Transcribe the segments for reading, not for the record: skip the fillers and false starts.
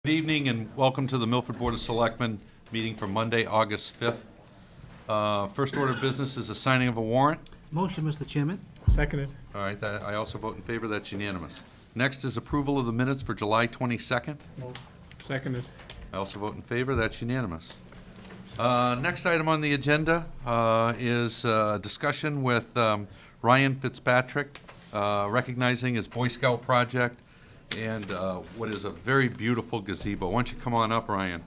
Good evening and welcome to the Milford Board of Selectmen meeting for Monday, August 5th. First order of business is a signing of a warrant. Motion, Mr. Chairman. Seconded. All right, I also vote in favor. That's unanimous. Next is approval of the minutes for July 22nd. Seconded. I also vote in favor. That's unanimous. Next item on the agenda is a discussion with Ryan Fitzpatrick, recognizing his Boy Scout project and what is a very beautiful gazebo. Why don't you come on up, Ryan?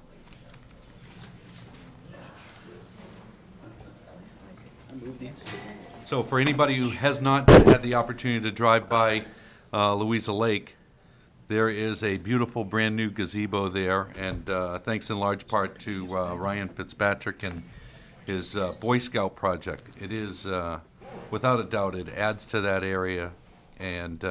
So for anybody who has not had the opportunity to drive by Louisa Lake, there is a beautiful brand-new gazebo there, and thanks in large part to Ryan Fitzpatrick and his Boy Scout project. It is, without a doubt, it adds to that area and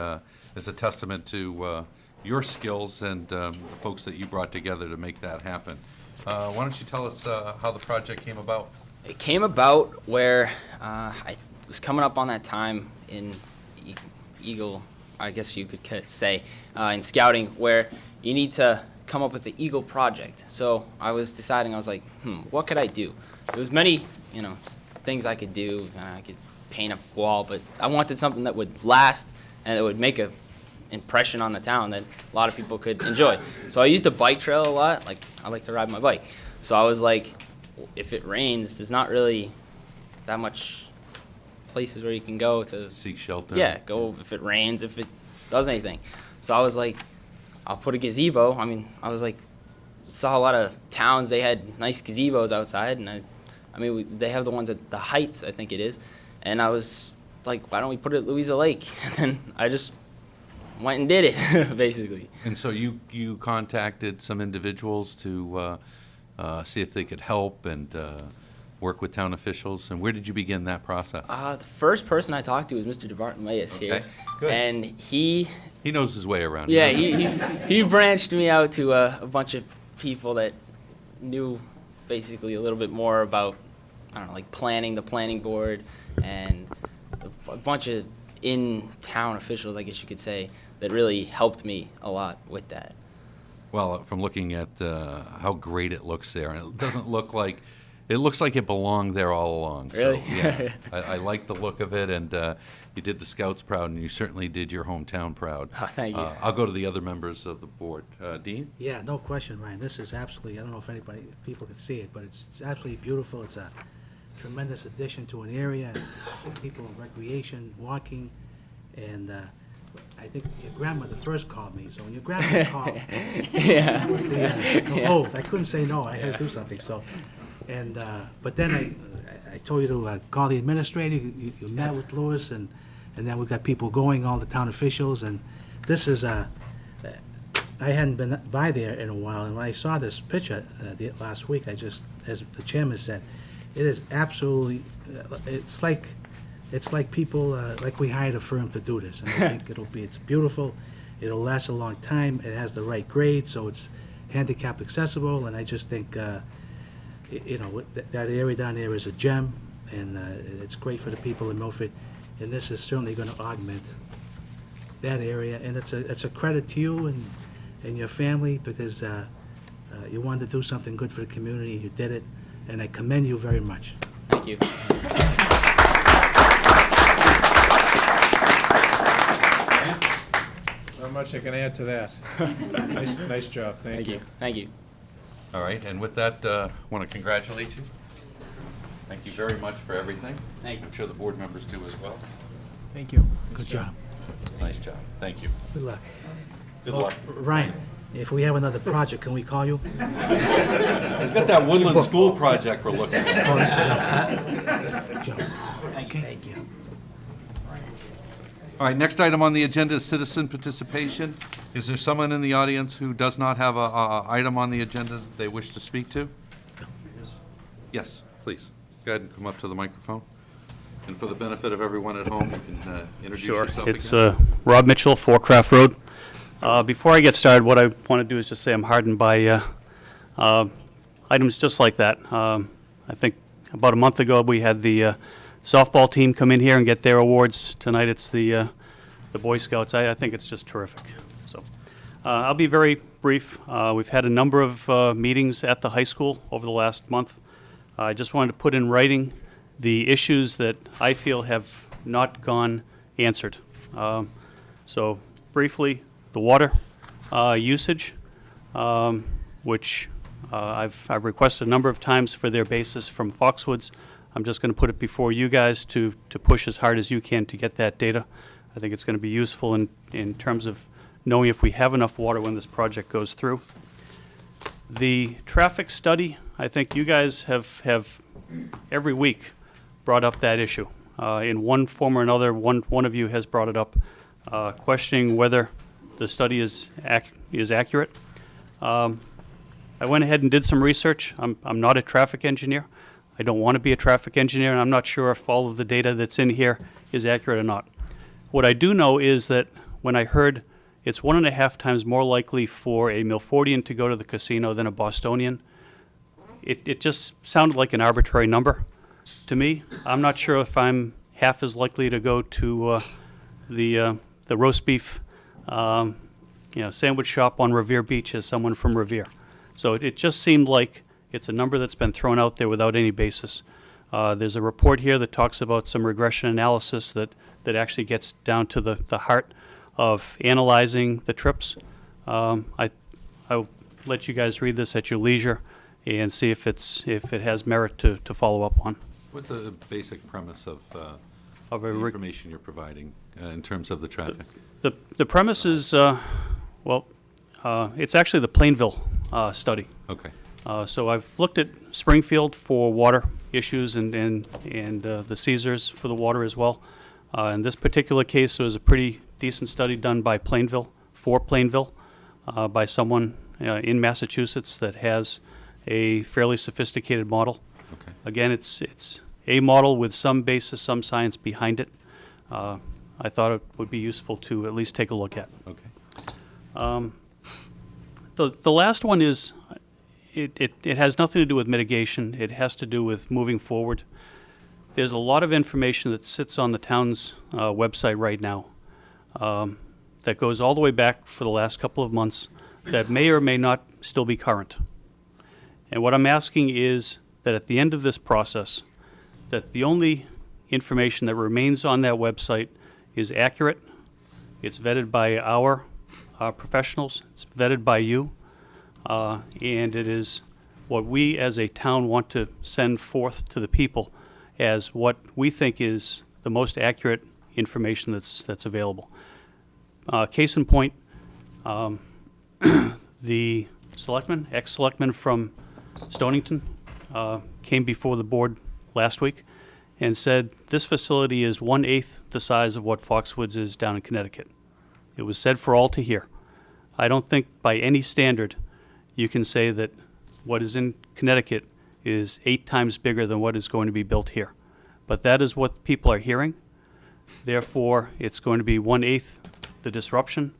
is a testament to your skills and the folks that you brought together to make that happen. Why don't you tell us how the project came about? It came about where I was coming up on that time in Eagle, I guess you could say, in scouting, where you need to come up with the Eagle project. So I was deciding, I was like, what could I do? There was many, things I could do. I could paint a wall, but I wanted something that would last and that would make a impression on the town that a lot of people could enjoy. So I used a bike trail a lot. Like, I like to ride my bike. So I was like, if it rains, there's not really that much places where you can go to Seek shelter? Yeah, go if it rains, if it does anything. So I was like, I'll put a gazebo. I mean, I was like, saw a lot of towns, they had nice gazebos outside, and they have the ones at the Heights, I think it is. And I was like, why don't we put it at Louisa Lake? And then I just went and did it, basically. And so you contacted some individuals to see if they could help and work with town officials, and where did you begin that process? The first person I talked to was Mr. DeBartolmeus here. Okay, good. And he knows his way around. Yeah, he branched me out to a bunch of people that knew basically a little bit more about, I don't know, like planning, the planning board, and a bunch of in-town officials, I guess you could say, that really helped me a lot with that. Well, from looking at how great it looks there, and it doesn't look like, it looks like it belonged there all along. Really? So, yeah, I like the look of it, and you did the Scouts proud, and you certainly did your hometown proud. Oh, thank you. I'll go to the other members of the board. Dean? Yeah, no question, Ryan. This is absolutely, I don't know if people can see it, but it's absolutely beautiful. It's a tremendous addition to an area, people recreation, walking, and I think your grandmother first called me, so when your grandmother called, Yeah. I couldn't say no, I had to do something, so, and, but then I told you to call the administrator, you met with Louis, and then we got people going, all the town officials, and this is, I hadn't been by there in a while, and when I saw this picture last week, I just, as the chairman said, it is absolutely, it's like people, like we hired a firm to do this, and I think it's beautiful, it'll last a long time, it has the right grade, so it's handicap accessible, and I just think, that area down there is a gem, and it's great for the people in Milford, and this is certainly gonna augment that area, and it's a credit to you and your family, because you wanted to do something good for the community, you did it, and I commend you very much. Thank you. Not much I can add to that. Nice job. Thank you. Thank you. All right, and with that, I want to congratulate you. Thank you very much for everything. Thank you. I'm sure the board members do as well. Thank you. Good job. Nice job. Thank you. Good luck. Good luck. Ryan, if we have another project, can we call you? It's got that Woodland School project we're looking at. Oh, this is Joe. Thank you. All right, next item on the agenda is citizen participation. Is there someone in the audience who does not have a item on the agenda that they wish to speak to? Yes, please. Go ahead and come up to the microphone. And for the benefit of everyone at home, you can introduce yourself again. It's Rob Mitchell, 4 Craft Road. Before I get started, what I want to do is just say I'm heartened by items just like that. I think about a month ago, we had the softball team come in here and get their awards. Tonight it's the Boy Scouts. I think it's just terrific. So I'll be very brief. We've had a number of meetings at the high school over the last month. I just wanted to put in writing the issues that I feel have not gone answered. So briefly, the water usage, which I've requested a number of times for their basis from Foxwoods. I'm just going to put it before you guys to push as hard as you can to get that data. I think it's going to be useful in terms of knowing if we have enough water when this project goes through. The traffic study, I think you guys have every week brought up that issue. In one form or another, one of you has brought it up, questioning whether the study is accurate. I went ahead and did some research. I'm not a traffic engineer. I don't want to be a traffic engineer, and I'm not sure if all of the data that's in here is accurate or not. What I do know is that when I heard it's 1.5 times more likely for a Milfordian to go to the casino than a Bostonian, it just sounded like an arbitrary number to me. I'm not sure if I'm half as likely to go to the roast beef sandwich shop on Revere Beach as someone from Revere. So it just seemed like it's a number that's been thrown out there without any basis. There's a report here that talks about some regression analysis that actually gets down to the heart of analyzing the trips. I'll let you guys read this at your leisure and see if it has merit to follow up on. What's the basic premise of the Of a information you're providing in terms of the traffic? The premise is, it's actually the Plainville study. Okay. So I've looked at Springfield for water issues and the Caesars for the water as well. In this particular case, it was a pretty decent study done by Plainville, for Plainville, by someone in Massachusetts that has a fairly sophisticated model. Okay. Again, it's a model with some basis, some science behind it. I thought it would be useful to at least take a look at. Okay. The last one is, it has nothing to do with mitigation. It has to do with moving forward. There's a lot of information that sits on the town's website right now that goes all the way back for the last couple of months that may or may not still be current. And what I'm asking is that at the end of this process, that the only information that remains on that website is accurate, it's vetted by our professionals, it's vetted by you, and it is what we as a town want to send forth to the people as what we think is the most accurate information that's available. Case in point, the selectman, ex-selectman from Stonington, came before the board last week and said this facility is 1/8 the size of what Foxwoods is down in Connecticut. It was said for all to hear. I don't think by any standard you can say that what is in Connecticut is 8 times bigger than what is going to be built here. But that is what people are hearing. Therefore, it's going to be 1/8 the disruption.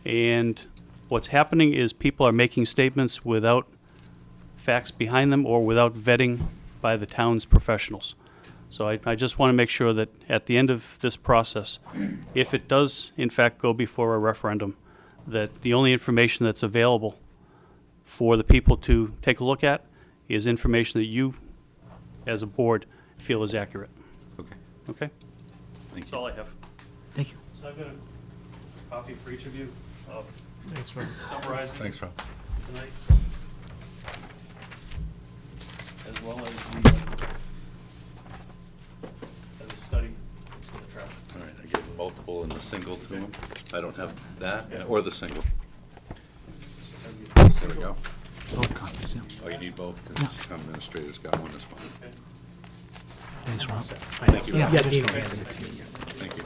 And what's happening is people are making statements without facts behind them or without vetting by the town's professionals. So I just want to make sure that at the end of this process, if it does in fact go before a referendum, that the only information that's available for the people to take a look at is information that you, as a board, feel is accurate. Okay. Okay? Thank That's you. all I have. Thank you. So I've got a copy for each of you of Thanks, Rob. summarizing Thanks, Rob. tonight, as well as the study for the traffic. All right, I gave them multiple and the single to them. I don't have that, or the single. There we go. Both copies, yeah. Oh, you need both, because the town administrator's got one as well. Okay. Thanks, Rob. Thank you. Yeah, Thank you.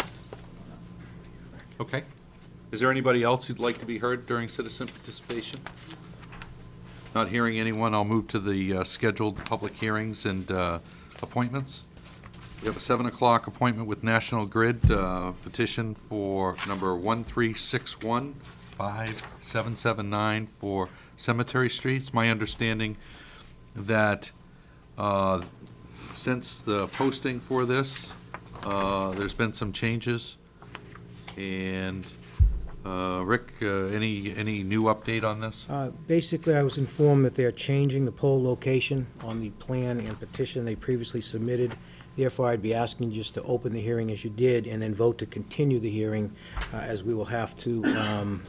Okay. Is there anybody else who'd like to be heard during citizen participation? Not hearing anyone, I'll move to the scheduled public hearings and appointments. We have a 7 o'clock appointment with National Grid, petition for number 136157779 for Cemetery Streets. My understanding that since the posting for this, there's been some changes, and Rick, any new update on this? Basically, I was informed that they're changing the poll location on the plan and petition they previously submitted. Therefore, I'd be asking you just to open the hearing as you did, and then vote to continue the hearing, as we will have to,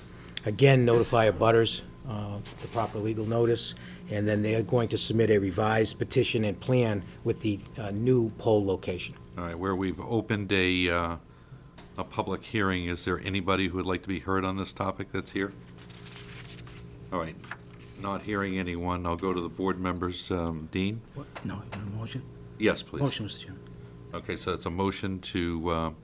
again, notify abutters, the proper legal notice, and then they are going to submit a revised petition and plan with the new poll location. All right, where we've opened a public hearing, is there anybody who would like to be heard on this topic that's here? All right, not hearing anyone, I'll go to the board members. Dean? What? No, you want a motion? Yes, please. Motion, Mr. Chairman. Okay, so it's a motion to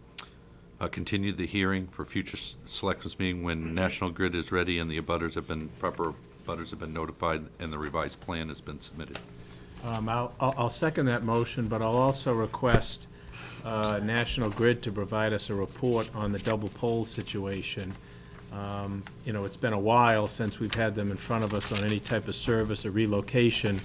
continue the hearing for future selectmen's meeting when National Grid is ready and the proper abutters have been notified and the revised plan has been submitted. I'll second that motion, but I'll also request National Grid to provide us a report on the double pole situation. It's been a while since we've had them in front of us on any type of service or relocation,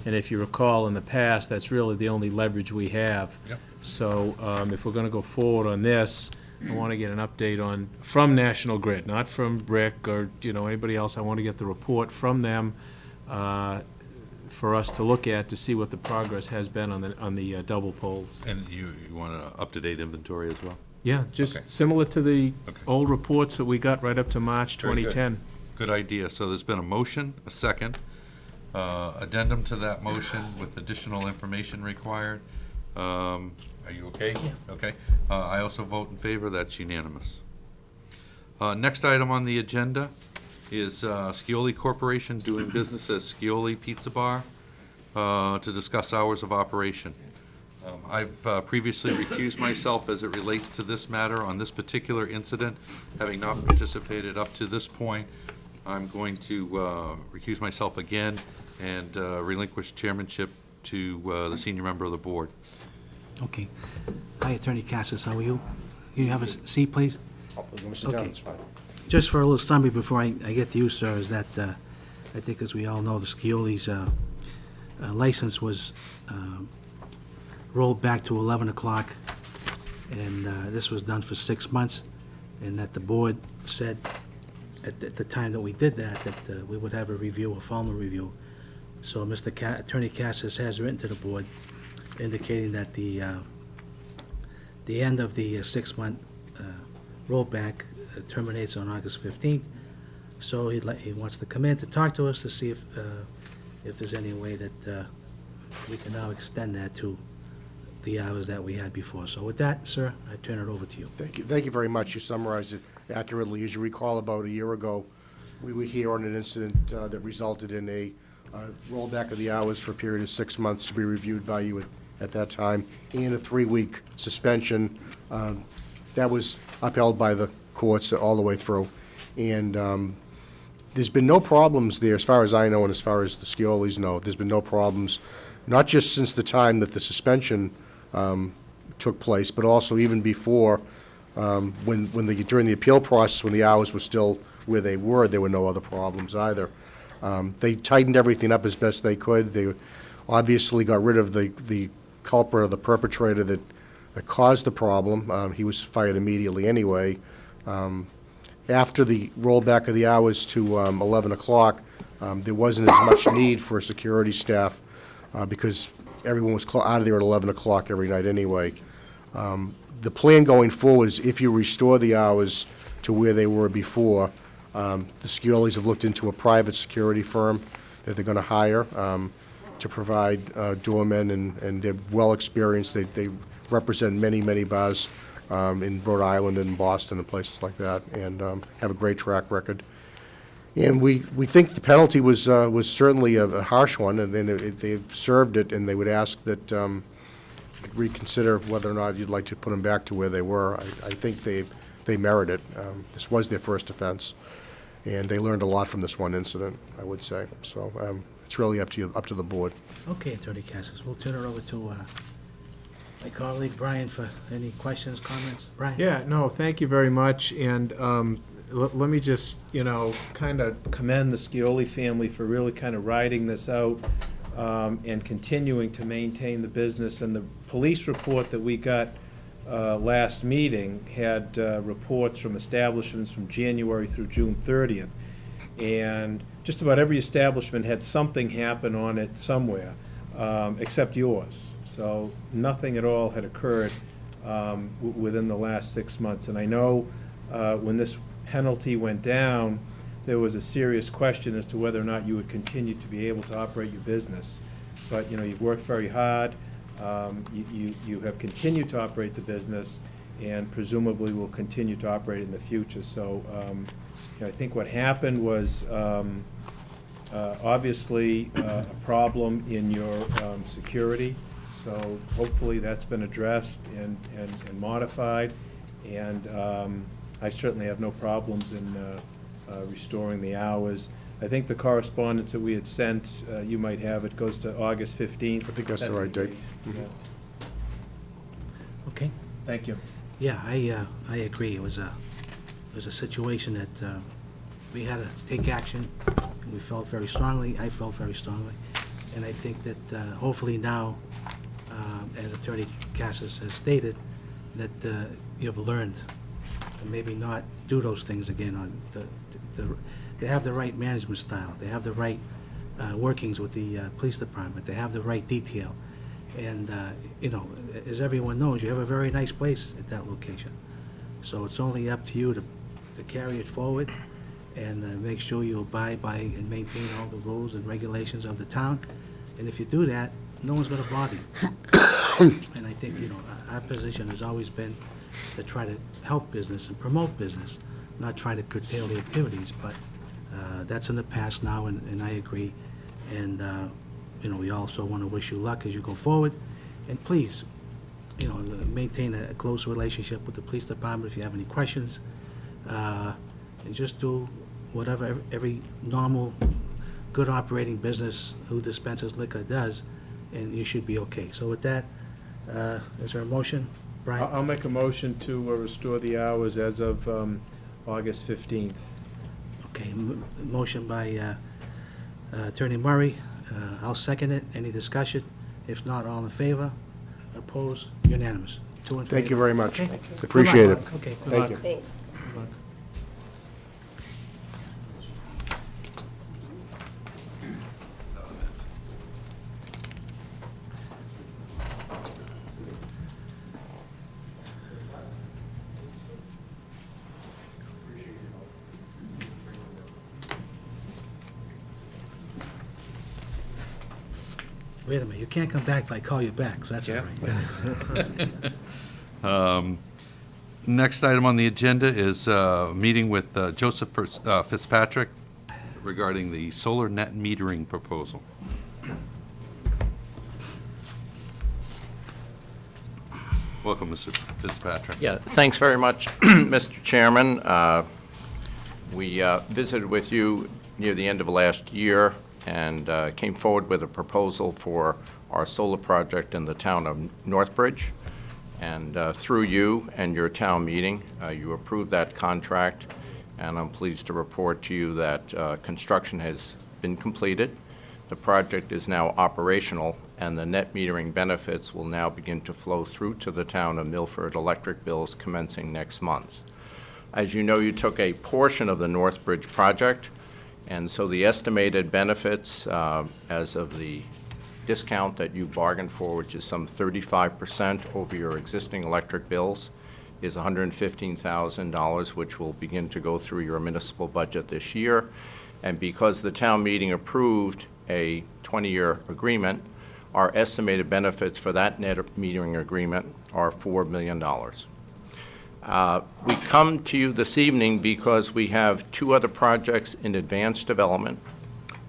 and if you recall, in the past, that's really the only leverage we have. Yep. So if we're gonna go forward on this, I want to get an update from National Grid, not from Rick or, anybody else. I want to get the report from them for us to look at to see what the progress has been on the double poles. And you want an up-to-date inventory as well? Yeah, Okay. just similar to the Okay. old reports that we got right up to March Very good. 2010. Good idea. So there's been a motion, a second, addendum to that motion with additional information required. Are you okay? Yeah. Okay. I also vote in favor. That's unanimous. Next item on the agenda is Scioli Corporation doing business as Scioli Pizza Bar to discuss hours of operation. I've previously recused myself as it relates to this matter on this particular incident, having not participated up to this point. I'm going to recuse myself again and relinquish chairmanship to the senior member of the board. Okay. Hi, Attorney Cassis, how are you? Can you have a seat, please? Okay. Just for a little summary before I get to you, sir, is that I think, as we all know, the Scioli's license was rolled back to 11 o'clock, and this was done for 6 months, and that the board said at the time that we did that we would have a review, a formal review. So Attorney Cassis has written to the board indicating that the end of the 6-month rollback terminates on August 15th. So he wants to come in to talk to us to see if there's any way that we can now extend that to the hours that we had before. So with that, sir, I turn it over to you. Thank you. Thank you very much. You summarized it accurately. As you recall, about a year ago, we were here on an incident that resulted in a rollback of the hours for a period of 6 months to be reviewed by you at that time, and a 3-week suspension. That was upheld by the courts all the way through. And there's been no problems there, as far as I know, and as far as the Sciolis know. There's been no problems, not just since the time that the suspension took place, but also even before, during the appeal process, when the hours were still where they were, there were no other problems either. They tightened everything up as best they could. They obviously got rid of the culprit or the perpetrator that caused the problem. He was fired immediately anyway. After the rollback of the hours to 11 o'clock, there wasn't as much need for security staff because everyone was out of there at 11 o'clock every night anyway. The plan going forward is, if you restore the hours to where they were before, the Sciolis have looked into a private security firm that they're going to hire to provide doormen, and they're well experienced. They represent many, many bars in Rhode Island and Boston and places like that, and have a great track record. And we think the penalty was certainly a harsh one, and they've served it, and they would ask that reconsider whether or not you'd like to put them back to where they were. I think they merit it. This was their first offense, and they learned a lot from this one incident, I would say. So it's really up to the board. Okay, Attorney Cassis, we'll turn it over to my colleague Brian for any questions, comments. Brian? Yeah, no, thank you very much, and let me just, kind of commend the Scioli family for really kind of riding this out and continuing to maintain the business. And the police report that we got last meeting had reports from establishments from January through June 30th. And just about every establishment had something happen on it somewhere, except yours. So nothing at all had occurred within the last 6 months. And I know when this penalty went down, there was a serious question as to whether or not you would continue to be able to operate your business. But, you've worked very hard. You have continued to operate the business and presumably will continue to operate in the future. So I think what happened was obviously a problem in your security. So hopefully that's been addressed and modified. And I certainly have no problems in restoring the hours. I think the correspondence that we had sent, you might have, it goes to August 15th. I think that's the right date. Yeah. Okay? Thank you. Yeah, I agree. It was a situation that we had to take action, and we felt very strongly. I felt very strongly. And I think that hopefully now, as Attorney Cassis has stated, that you've learned and maybe not do those things again. They have the right management style. They have the right workings with the police department. They have the right detail. And, as everyone knows, you have a very nice place at that location. So it's only up to you to carry it forward and make sure you abide by and maintain all the rules and regulations of the town. And if you do that, no one's gonna bother you. And I think, our position has always been to try to help business and promote business, not try to curtail the activities. But that's in the past now, and I agree. And, we also want to wish you luck as you go forward. And please, maintain a close relationship with the police department if you have any questions. And just do whatever every normal, good operating business who dispenses liquor does, and you should be okay. So with that, is there a motion? Brian? I'll make a motion to restore the hours as of August 15th. Okay, motion by Attorney Murray. I'll second it. Any discussion? If not, all in favor? Opposed? Unanimous. 2 in favor. Thank you very much. Okay. Appreciate Good it. luck. Okay. good Thank luck. you. Thanks. Good luck. Wait a minute, you can't come back till I call you back, so that's all right. Next item on the agenda is a meeting with Joseph Fitzpatrick regarding the solar net metering proposal. Welcome, Mr. Fitzpatrick. Yeah, thanks very much, Mr. Chairman. We visited with you near the end of last year and came forward with a proposal for our solar project in the town of Northbridge. And through you and your town meeting, you approved that contract, and I'm pleased to report to you that construction has been completed. The project is now operational, and the net metering benefits will now begin to flow through to the town of Milford electric bills commencing next month. As you know, you took a portion of the Northbridge project, and so the estimated benefits as of the discount that you bargained for, which is some 35% over your existing electric bills, is $115,000, which will begin to go through your municipal budget this year. And because the town meeting approved a 20-year agreement, our estimated benefits for that net metering agreement are $4 million. We come to you this evening because we have two other projects in advanced development,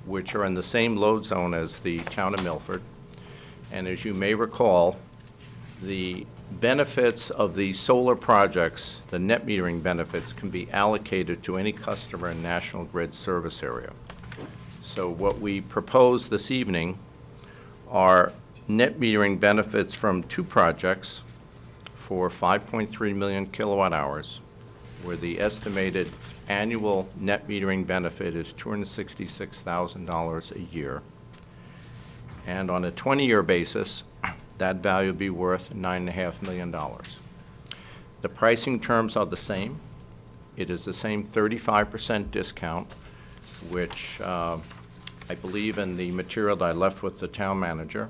which are in the same load zone as the town of Milford. And as you may recall, the benefits of the solar projects, the net metering benefits, can be allocated to any customer in National Grid service area. So what we propose this evening are net metering benefits from two projects for 5.3 million kilowatt hours, where the estimated annual net metering benefit is $266,000 a year. And on a 20-year basis, that value would be worth $9.5 million. The pricing terms are the same. It is the same 35% discount, which I believe in the material that I left with the town manager.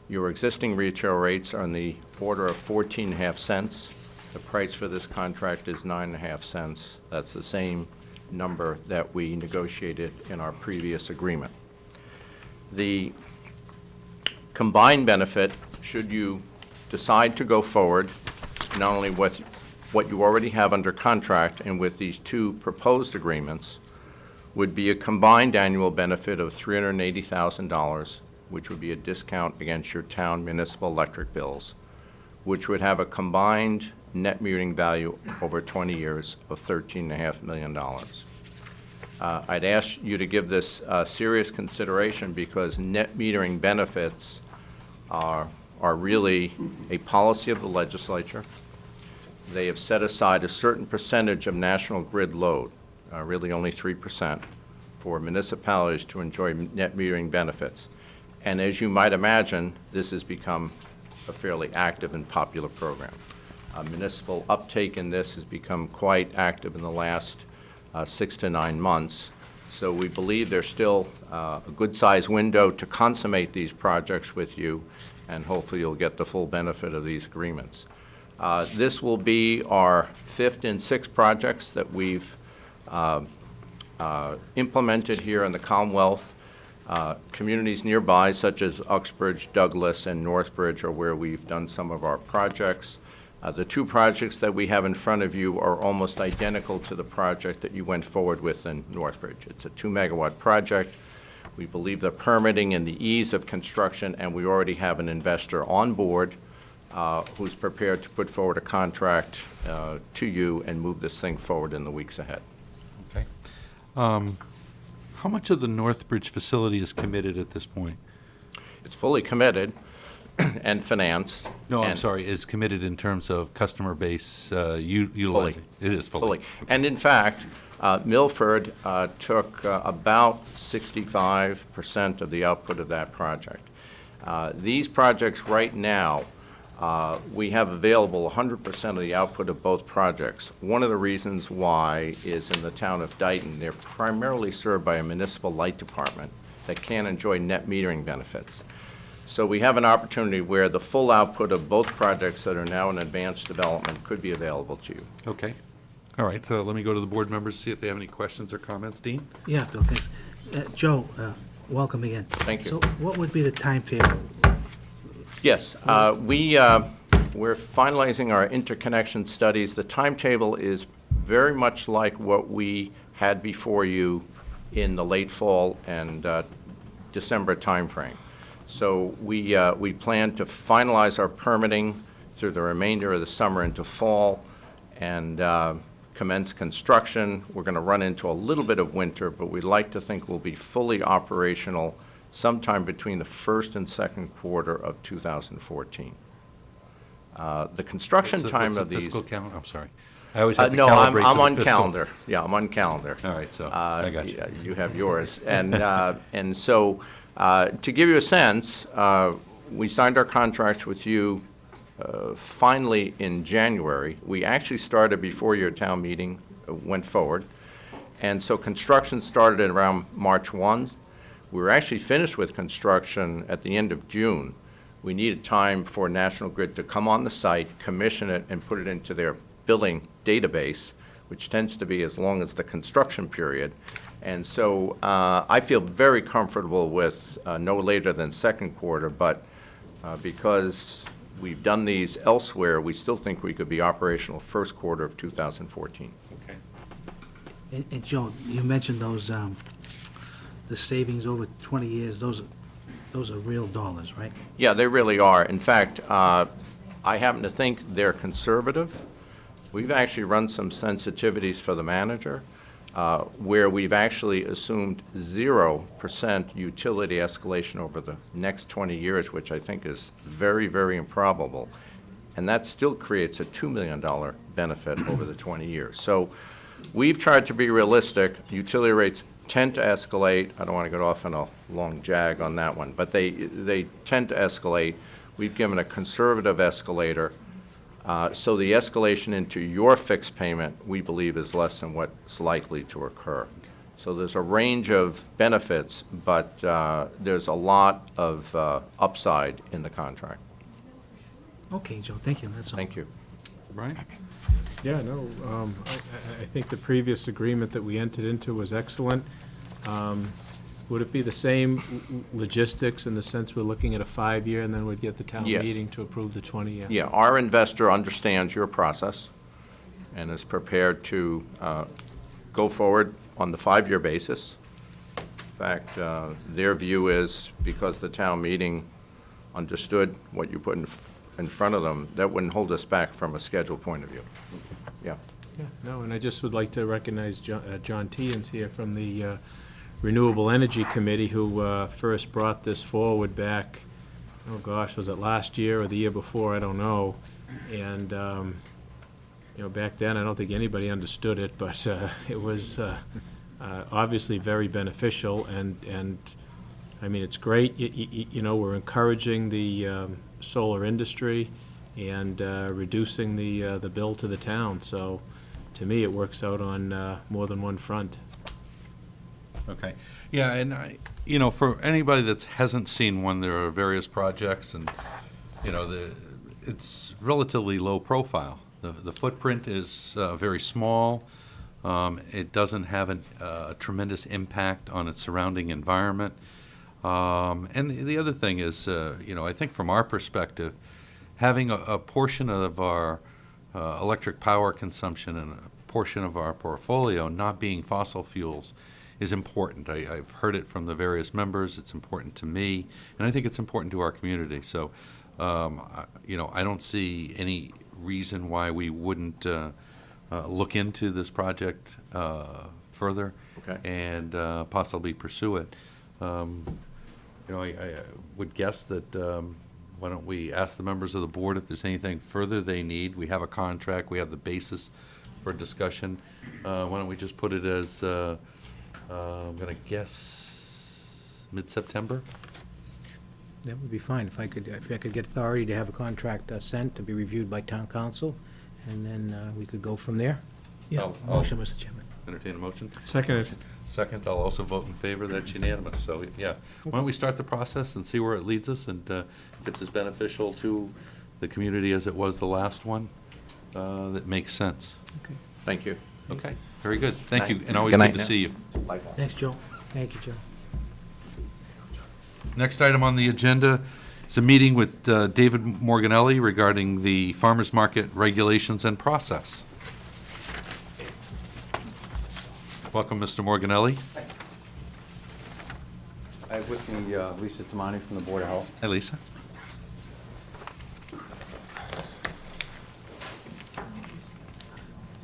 Your existing retail rates are in the order of 14.5 cents. The price for this contract is 9.5 cents. That's the same number that we negotiated in our previous agreement. The combined benefit, should you decide to go forward, not only with what you already have under contract and with these two proposed agreements, would be a combined annual benefit of $380,000, which would be a discount against your town municipal electric bills, which would have a combined net metering value over 20 years of $13.5 million. I'd ask you to give this serious consideration because net metering benefits are really a policy of the legislature. They have set aside a certain percentage of national grid load, really only 3%, for municipalities to enjoy net metering benefits. And as you might imagine, this has become a fairly active and popular program. Municipal uptake in this has become quite active in the last 6 to 9 months. So we believe there's still a good-sized window to consummate these projects with you, and hopefully you'll get the full benefit of these agreements. This will be our 5th and 6th projects that we've implemented here in the Commonwealth. Communities nearby, such as Uxbridge, Douglas, and Northbridge, are where we've done some of our projects. The two projects that we have in front of you are almost identical to the project that you went forward with in Northbridge. It's a 2-megawatt project. We believe the permitting and the ease of construction, and we already have an investor on board who's prepared to put forward a contract to you and move this thing forward in the weeks ahead. Okay. How much of the Northbridge facility is committed at this point? It's fully committed and financed. No, I'm and sorry, is committed in terms of customer base utilizing? It is fully. And in fact, Milford took about 65% of the output of that project. These projects right now, we have available 100% of the output of both projects. One of the reasons why is in the town of Dayton, they're primarily served by a municipal light department that can enjoy net metering benefits. So we have an opportunity where the full output of both projects that are now in advanced development could be available to you. Okay. All right, let me go to the board members, see if they have any questions or comments. Dean? Yeah, Bill, thanks. Joe, welcome again. Thank you. So what would be the timetable? Yes, we're finalizing our interconnection studies. The timetable is very much like what we had before you in the late fall and December timeframe. So we plan to finalize our permitting through the remainder of the summer into fall and commence construction. We're going to run into a little bit of winter, but we'd like to think we'll be fully operational sometime between the first and second quarter of 2014. The construction time of these... Fiscal calendar? I'm sorry. I always have to No, calibrate I'm to the on fiscal. calendar. Yeah, I'm on calendar. All right, so I got you. You have yours. And so, to give you a sense, we signed our contracts with you finally in January. We actually started before your town meeting went forward. And so construction started at around March 1. We were actually finished with construction at the end of June. We needed time for National Grid to come on the site, commission it, and put it into their billing database, which tends to be as long as the construction period. And so I feel very comfortable with no later than second quarter, but because we've done these elsewhere, we still think we could be operational first quarter of 2014. Okay. And Joe, you mentioned those, the savings over 20 years, those are real dollars, right? Yeah, they really are. In fact, I happen to think they're conservative. We've actually run some sensitivities for the manager where we've actually assumed 0% utility escalation over the next 20 years, which I think is very, very improbable. And that still creates a $2 million benefit over the 20 years. So we've tried to be realistic. Utility rates tend to escalate. I don't want to get off on a long jag on that one, but they tend to escalate. We've given a conservative escalator So the escalation into your fixed payment, we believe, is less than what's likely to occur. So there's a range of benefits, but there's a lot of upside in the contract. Okay, Joe, thank you, that's all. Thank you. Brian? Yeah, no, I think the previous agreement that we entered into was excellent. Would it be the same logistics in the sense we're looking at a 5-year and then we'd get the town Yes. meeting to approve the 20-year? Yeah, our investor understands your process and is prepared to go forward on the 5-year basis. In fact, their view is, because the town meeting understood what you put in front of them, that wouldn't hold us back from a schedule point of view. Yeah. Yeah, no, and I just would like to recognize John Tians here from the Renewable Energy Committee, who first brought this forward back, oh gosh, was it last year or the year before? I don't know. And, you know, back then, I don't think anybody understood it, but it was obviously very beneficial, and I mean, it's great. You know, we're encouraging the solar industry and reducing the bill to the town. So, to me, it works out on more than one front. Okay. Yeah, and you know, for anybody that hasn't seen one, there are various projects, and, you know, it's relatively low profile. The footprint is very small. It doesn't have a tremendous impact on its surrounding environment. And the other thing is, you know, I think from our perspective, having a portion of our electric power consumption and a portion of our portfolio not being fossil fuels is important. I've heard it from the various members. It's important to me, and I think it's important to our community. So, you know, I don't see any reason why we wouldn't look into this project further. Okay. And possibly pursue it. You know, I would guess that, why don't we ask the members of the board if there's anything further they need? We have a contract, we have the basis for discussion. Why don't we just put it as, I'm gonna guess, mid-September? That would be fine, if I could get authority to have a contract sent to be reviewed by town council, and then we could go from there. Yeah, Oh, motion, Mr. Chairman. Entertain a motion? Seconded. Second, I'll also vote in favor. That's unanimous. So, yeah, why don't we start the process and see where it leads us, and if it's as beneficial to the community as it was the last one, that makes sense. Okay. Thank you. Okay, very good. Thank you, and always Good night good to now. see you. Thanks, Joe. Thank you, Joe. Next item on the agenda is a meeting with David Morganelli regarding the farmers market regulations and process. Welcome, Mr. Morganelli. I have with me Lisa Tamani from the Board of Health. Hi, Lisa.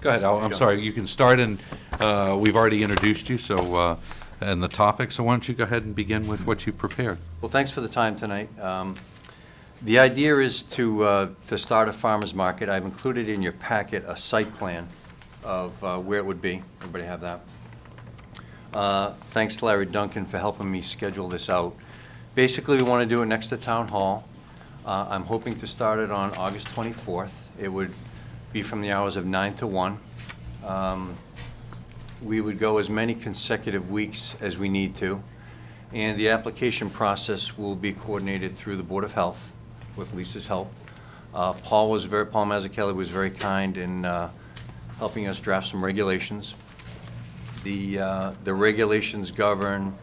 Go ahead, I'm sorry, you can start, and we've already introduced you, so, and the topic, so why don't you go ahead and begin with what you've prepared? Well, thanks for the time tonight. The idea is to start a farmer's market. I've included in your packet a site plan of where it would be. Everybody have that? Thanks to Larry Duncan for helping me schedule this out. Basically, we want to do it next to Town Hall. I'm hoping to start it on August 24th. It would be from the hours of 9 to 1. We would go as many consecutive weeks as we need to. And the application process will be coordinated through the Board of Health with Lisa's help. Paul Mazzucchelli was very kind in helping us draft some regulations. The regulations govern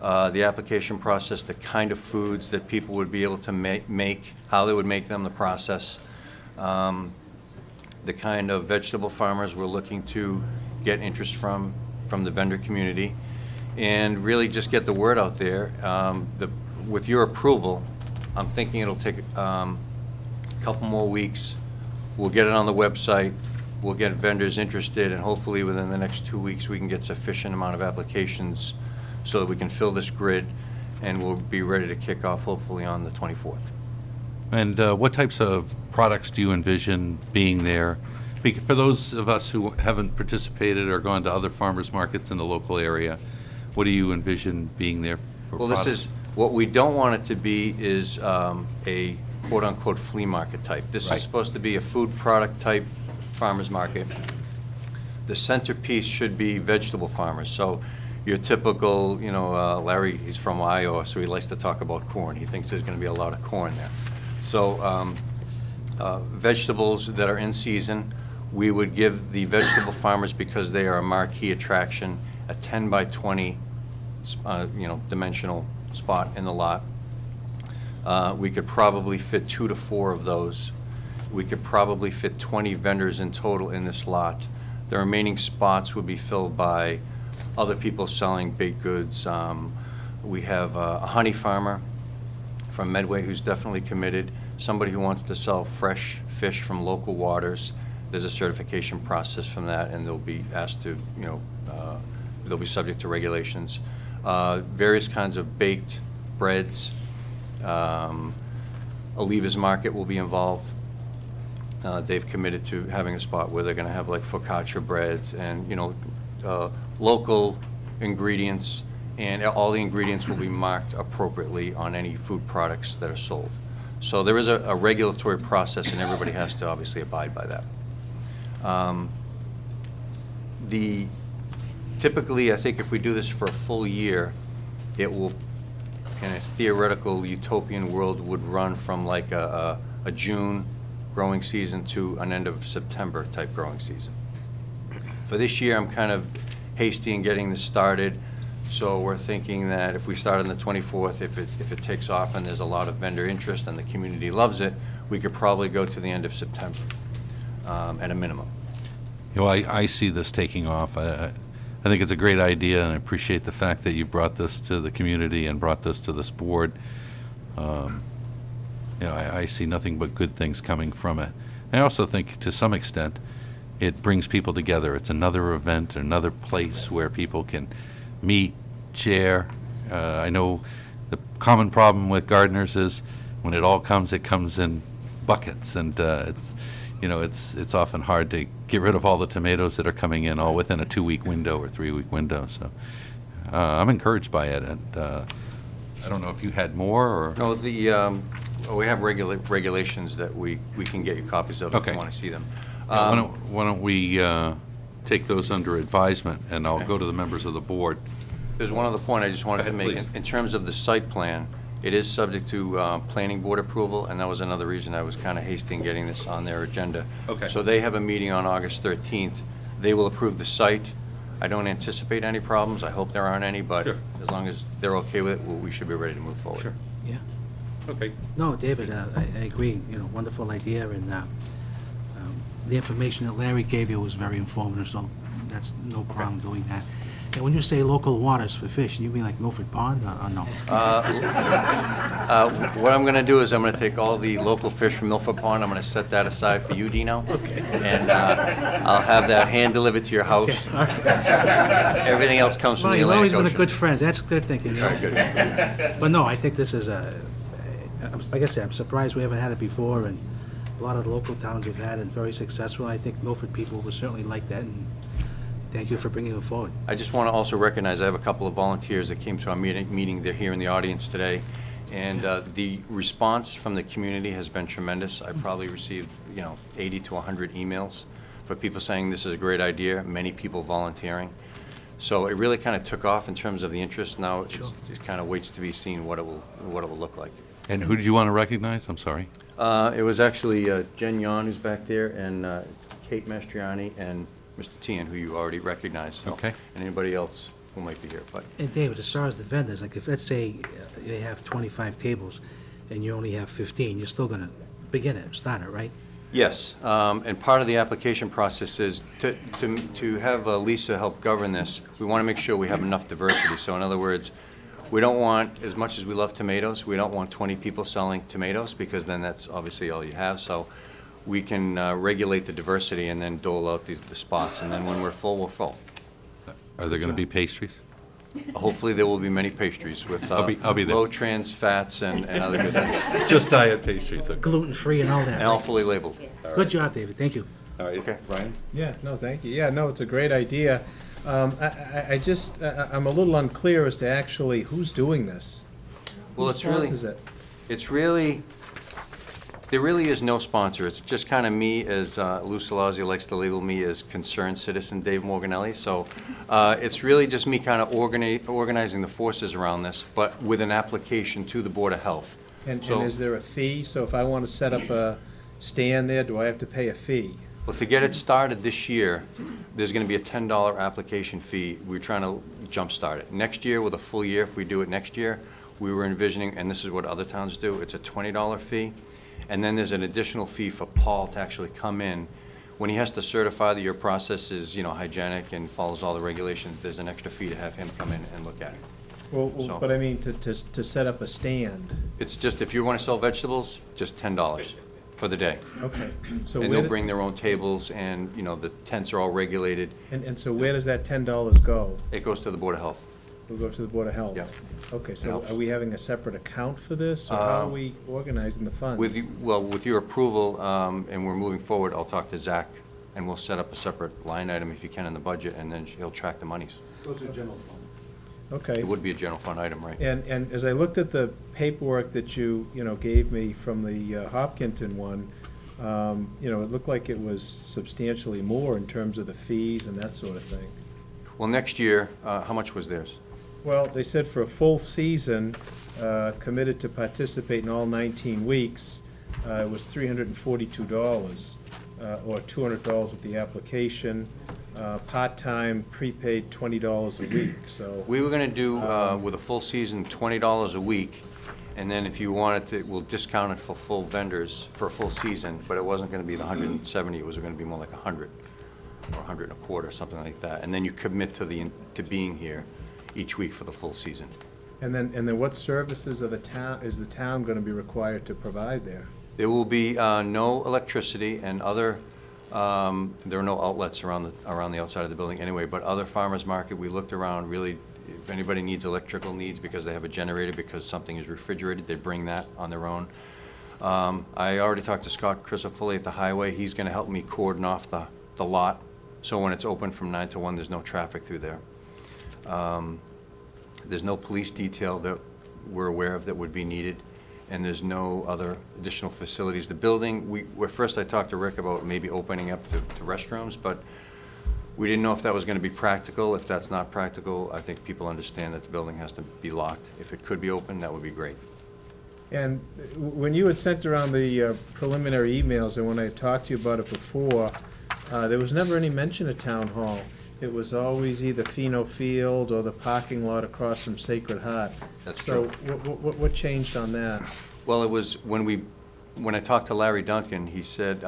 the application process, the kind of foods that people would be able to make, how they would make them, the process, the kind of vegetable farmers we're looking to get interest from the vendor community, and really just get the word out there. With your approval, I'm thinking it'll take a couple more weeks. We'll get it on the website. We'll get vendors interested, and hopefully within the next 2 weeks, we can get sufficient amount of applications so that we can fill this grid, and we'll be ready to kick off hopefully on the 24th. And what types of products do you envision being there? For those of us who haven't participated or gone to other farmers markets in the local area, what do you envision being there for Well, products? this is, what we don't want it to be is a quote-unquote flea market type. This Right. is supposed to be a food product type farmer's market. The centerpiece should be vegetable farmers. So your typical, Larry, he's from Iowa, so he likes to talk about corn. He thinks there's going to be a lot of corn there. So vegetables that are in season, we would give the vegetable farmers, because they are a marquee attraction, a 10 by 20, dimensional spot in the lot. We could probably fit 2 to 4 of those. We could probably fit 20 vendors in total in this lot. The remaining spots would be filled by other people selling baked goods. We have a honey farmer from Medway who's definitely committed, somebody who wants to sell fresh fish from local waters. There's a certification process from that, and they'll be asked to, they'll be subject to regulations. Various kinds of baked breads. Oliva's Market will be involved. They've committed to having a spot where they're going to have like focaccia breads and, local ingredients, and all the ingredients will be marked appropriately on any food products that are sold. So there is a regulatory process, and everybody has to obviously abide by that. Typically, I think if we do this for a full year, it will, in a theoretical utopian world, would run from like a June growing season to an end of September type growing season. For this year, I'm kind of hasty in getting this started, so we're thinking that if we start on the 24th, if it takes off and there's a lot of vendor interest and the community loves it, we could probably go to the end of September at a minimum. I see this taking off. I think it's a great idea, and I appreciate the fact that you brought this to the community and brought this to this board. I see nothing but good things coming from it. I also think, to some extent, it brings people together. It's another event, another place where people can meet, share. I know the common problem with gardeners is when it all comes, it comes in buckets, and it's often hard to get rid of all the tomatoes that are coming in all within a 2-week window or 3-week window. So I'm encouraged by it, and I don't know if you had more or. No, we have regulations that we can get you copies of if Okay. you want to see them. Why don't we take those under advisement, and I'll go to the members of the board. There's one other point I just wanted to Go ahead, make. please. In terms of the site plan, it is subject to planning board approval, and that was another reason I was kind of hasty in getting this on their agenda. Okay. So they have a meeting on August 13th. They will approve the site. I don't anticipate any problems. I hope there aren't any, but Sure. as long as they're okay with it, we should be ready to move forward. Sure. Yeah. Okay. No, David, I agree, wonderful idea, and the information that Larry gave you was very informative, so that's no problem doing that. And when you say local waters for fish, you mean like Milford Pond, or no? What I'm going to do is I'm going to take all the local fish from Milford Pond, I'm going to set that aside for you, Dino. Okay. And I'll have that hand-delivered to your house. Everything else comes from Well, the you've always Atlantic been a Ocean. good friend, that's good thinking. Very good. But no, I think this is like I said, I'm surprised we haven't had it before, and a lot of the local towns have had it, very successful. I think Milford people would certainly like that, and thank you for bringing it forward. I just want to also recognize, I have a couple of volunteers that came to our meeting, they're here in the audience today, and the response from the community has been tremendous. I probably received, 80 to 100 emails for people saying this is a great idea, many people volunteering. So it really kind of took off in terms of the interest. Now it kind of waits to be seen what it will look like. And who did you want to recognize? I'm sorry. It was actually Jen Yon who's back there, and Kate Mastriani, and Mr. Tian, who you already recognize. So, Okay. and anybody else who might be here. But And David, as far as the vendors, like if, let's say, they have 25 tables, and you only have 15, you're still gonna start it, right? yes, and part of the application process is to have Lisa help govern this. We want to make sure we have enough diversity. So in other words, we don't want, as much as we love tomatoes, we don't want 20 people selling tomatoes, because then that's obviously all you have. So we can regulate the diversity and then dole out the spots, and then when we're full, we're full. Are there going to be pastries? Hopefully, there will be many pastries with I'll be there. low trans fats and other good things, Just diet pastries. Okay. Gluten-free and all that. and all right? fully labeled. Good job, David, thank you. All right. Okay. Brian? Yeah, no, thank you. Yeah, no, it's a great idea. I just, I'm a little unclear as to actually who's doing this. Well, Who it's really, sponsors it? it's really, There really is no sponsor. It's just kind of me, as Lou Salazio likes to label me as concerned citizen Dave Morganelli. So it's really just me kind of organizing the forces around this, but with an application to the Board of Health. And So- is there a fee? So if I want to set up a stand there, do I have to pay a fee? Well, to get it started this year, there's going to be a $10 application fee. We're trying to jumpstart it. Next year, with a full year, if we do it next year, we were envisioning, and this is what other towns do, it's a $20 fee. And then there's an additional fee for Paul to actually come in. When he has to certify that your process is, hygienic and follows all the regulations, there's an extra fee to have him come in and look at it. Well, So- but I mean, to set up a stand. It's just, if you want to sell vegetables, just $10 for the day. Okay. So And where, they'll bring their own tables, and, the tents are all regulated. and so where does that $10 go? It goes to the Board of Health. We'll go to the Board of Health? Yeah. Okay, It so helps. are we having a separate account for this, or how are we organizing the funds? With your approval, and we're moving forward, I'll talk to Zach, and we'll set up a separate line item if you can in the budget, and then he'll track the monies. Okay. It would be a general fund item, right? And as I looked at the paperwork that you gave me from the Hopkinton one, it looked like it was substantially more in terms of the fees and that sort of thing. Well, next year, how much was theirs? Well, they said for a full season, committed to participate in all 19 weeks, it was $342, or $200 with the application. Part-time, prepaid $20 a week, so. We were gonna do, with a full season, $20 a week, and then if you wanted to, we'll discount it for full vendors for a full season, but it wasn't gonna be the 170, it was gonna be more like 100, or 100 and a quarter, something like that. And then you commit to being here each week for the full season. And then what services is the town gonna be required to provide there? There will be no electricity and other, there are no outlets around the outside of the building anyway, but other farmers market, we looked around, really, if anybody needs electrical needs because they have a generator, because something is refrigerated, they bring that on their own. I already talked to Scott Crisafulli at the highway. He's gonna help me cordon off the lot, so when it's open from 9 to 1, there's no traffic through there. There's no police detail that we're aware of that would be needed, and there's no other additional facilities. The building, first I talked to Rick about maybe opening up to restrooms, but we didn't know if that was gonna be practical. If that's not practical, I think people understand that the building has to be locked. If it could be open, that would be great. And when you had sent around the preliminary emails, and when I had talked to you about it before, there was never any mention of town hall. It was always either Pheno Field or the parking lot across from Sacred Heart. That's So true. what changed on that? Well, it was when I talked to Larry Duncan, he said,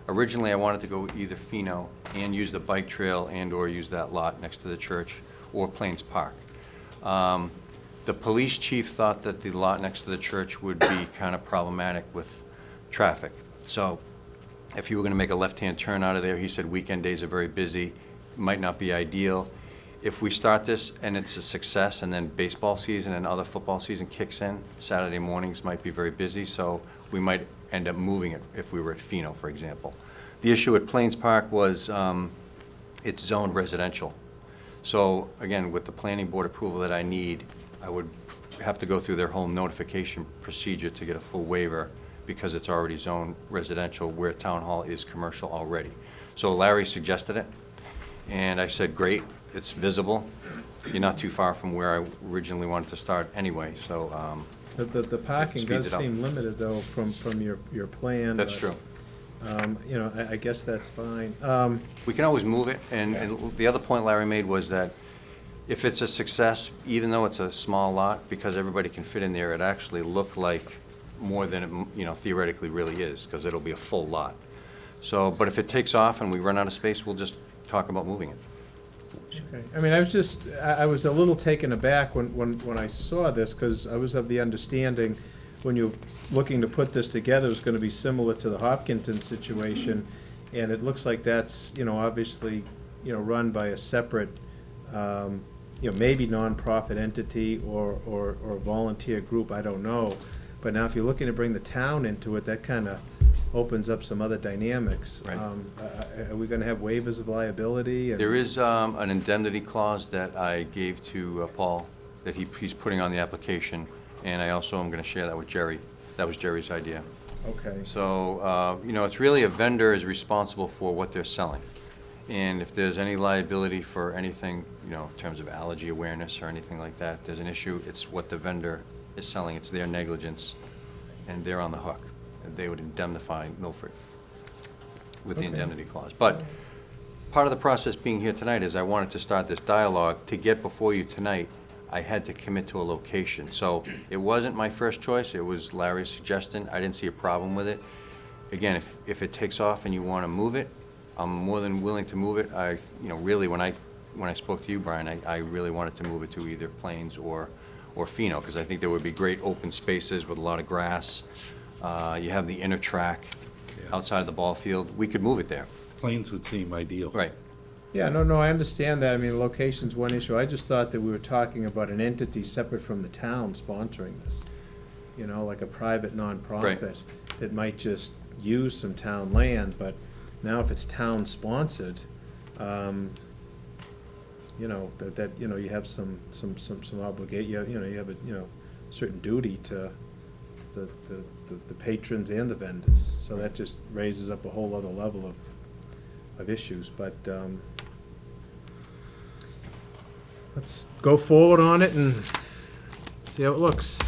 originally I wanted to go either Pheno and use the bike trail and/or use that lot next to the church, or Plains Park. The police chief thought that the lot next to the church would be kind of problematic with traffic. So if you were gonna make a left-hand turn out of there, he said weekend days are very busy, might not be ideal. If we start this and it's a success, and then baseball season and other football season kicks in, Saturday mornings might be very busy, so we might end up moving it if we were at Pheno, for example. The issue at Plains Park was it's zoned residential. So again, with the planning board approval that I need, I would have to go through their whole notification procedure to get a full waiver, because it's already zoned residential, where town hall is commercial already. So Larry suggested it, and I said, great, it's visible. You're not too far from where I originally wanted to start anyway, so, The parking Speeds does it up. seem limited, though, from your plan. that's but, true. I guess that's fine. We can always move it, and the other point Larry made was that if it's a success, even though it's a small lot, because everybody can fit in there, it actually looked like more than it, theoretically really is, because it'll be a full lot. So, but if it takes off and we run out of space, we'll just talk about moving it. Okay. I mean, I was a little taken aback when I saw this, because I was of the understanding, when you're looking to put this together, it's gonna be similar to the Hopkinton situation, and it looks like that's, obviously, run by a separate, maybe nonprofit entity or volunteer group, I don't know. But now, if you're looking to bring the town into it, that kind of opens up some other dynamics. Right. Are we gonna have waivers of liability? There is an indemnity clause that I gave to Paul, that he's putting on the application, and I also am gonna share that with Jerry. That was Jerry's idea. Okay. So, you know, it's really a vendor is responsible for what they're selling. And if there's any liability for anything, you know, in terms of allergy awareness or anything like that, if there's an issue, it's what the vendor is selling. It's their negligence, and they're on the hook. And they would indemnify Milford with the Okay. indemnity clause. But part of the process being here tonight is I wanted to start this dialogue. To get before you tonight, I had to commit to a location. So it wasn't my first choice, it was Larry's suggestion. I didn't see a problem with it. Again, if it takes off and you want to move it, I'm more than willing to move it. You know, really, when I spoke to you, Brian, I really wanted to move it to either Plains or Pheno, because I think there would be great open spaces with a lot of grass. You have the inner track outside of the ball field. We could move it there. Plains would seem ideal. Right. Yeah, no, I understand that. I mean, location's one issue. I just thought that we were talking about an entity separate from the town sponsoring this. You know, like a private nonprofit that might just use some town land, but now if it's town-sponsored, you know, that, you know, you have some obligation, you know, you have a, you know, certain duty to the patrons and the vendors. So that just raises up a whole other level of issues, but, let's go forward on it and see how it looks.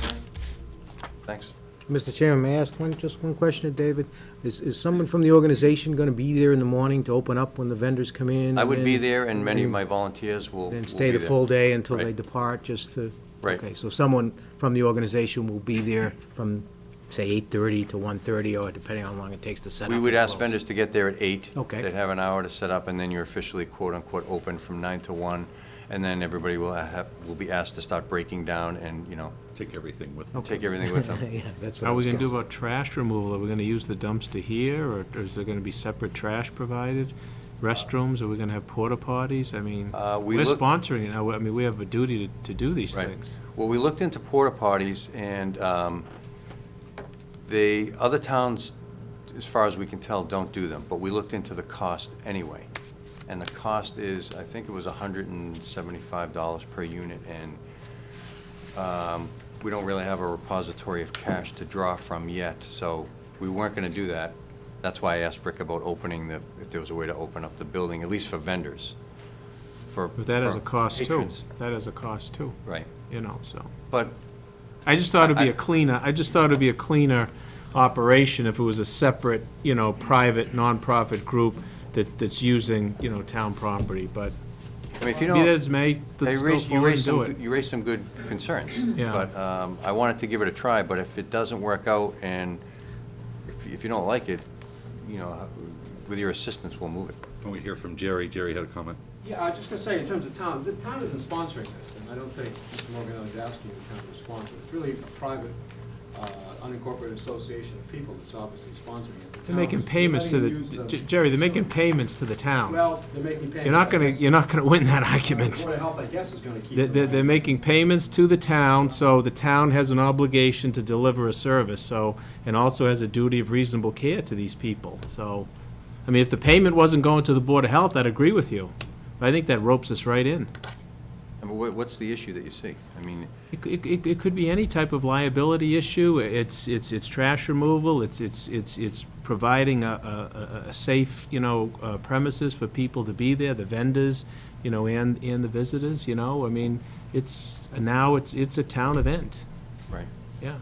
Thanks. Mr. Chairman, may I ask just one question to David? Is someone from the organization going to be there in the morning to open up when the vendors come in? I would and be then- there, and many of my volunteers will Then will stay be the there. full day until they Right. depart, just to? Right. Okay, so someone from the organization will be there from, say, 8:30 to 1:30, or depending on how long it takes to set up. We would and ask close. vendors to get there at 8. Okay. They'd have an hour to set up, and then you're officially quote-unquote open from 9 to 1. And then everybody will be asked to start breaking down and, you know, Take everything with them. take everything with them. Yeah, that's what I How are we was gonna do guessing. about trash removal? Are we gonna use the dumpster here, or is there gonna be separate trash provided? Restrooms, are we gonna have porta potties? I mean, we we're look- sponsoring it now. I mean, we have a duty to do these Right. things. Well, we looked into porta potties, and the other towns, as far as we can tell, don't do them, but we looked into the cost anyway. And the cost is, I think it was $175 per unit, and we don't really have a repository of cash to draw from yet, so we weren't gonna do that. That's why I asked Rick about if there was a way to open up the building, at least for vendors. But that has a for cost too. patrons. That has a cost too, Right, you know, so. but I just thought it'd be I- a cleaner, I just thought it'd be a cleaner operation if it was a separate, you know, private, nonprofit group that's using, you know, town property, but I mean, if you be don't. that as may, let's go forward and do it. You raised some good concerns. Yeah. But I wanted to give it a try, but if it doesn't work out and if you don't like it, you know, with your assistance, we'll move it. When we hear from Jerry, Jerry had a comment. Yeah, I was just gonna say, in terms of town, the town isn't sponsoring this, and I don't think Mr. Morgan is asking the town to sponsor it. It's really a private, unincorporated association of people that's obviously sponsoring it. The They're town making is payments to letting them use the, Jerry, they're making facility. payments to the town. Well, they're making payments. You're not gonna win that argument. Board of Health, I guess, is gonna keep. They're making payments to the town, so the town has an obligation to deliver a service, so, and also has a duty of reasonable care to these people, so, I mean, if the payment wasn't going to the Board of Health, I'd agree with you. But I think that ropes us right in. I mean, what's the issue that you see? I mean, It could be any type of liability issue, it's trash removal, it's providing a safe, you know, premises for people to be there, the vendors, you know, and the visitors, you know, I mean, it's a town event, right. yeah.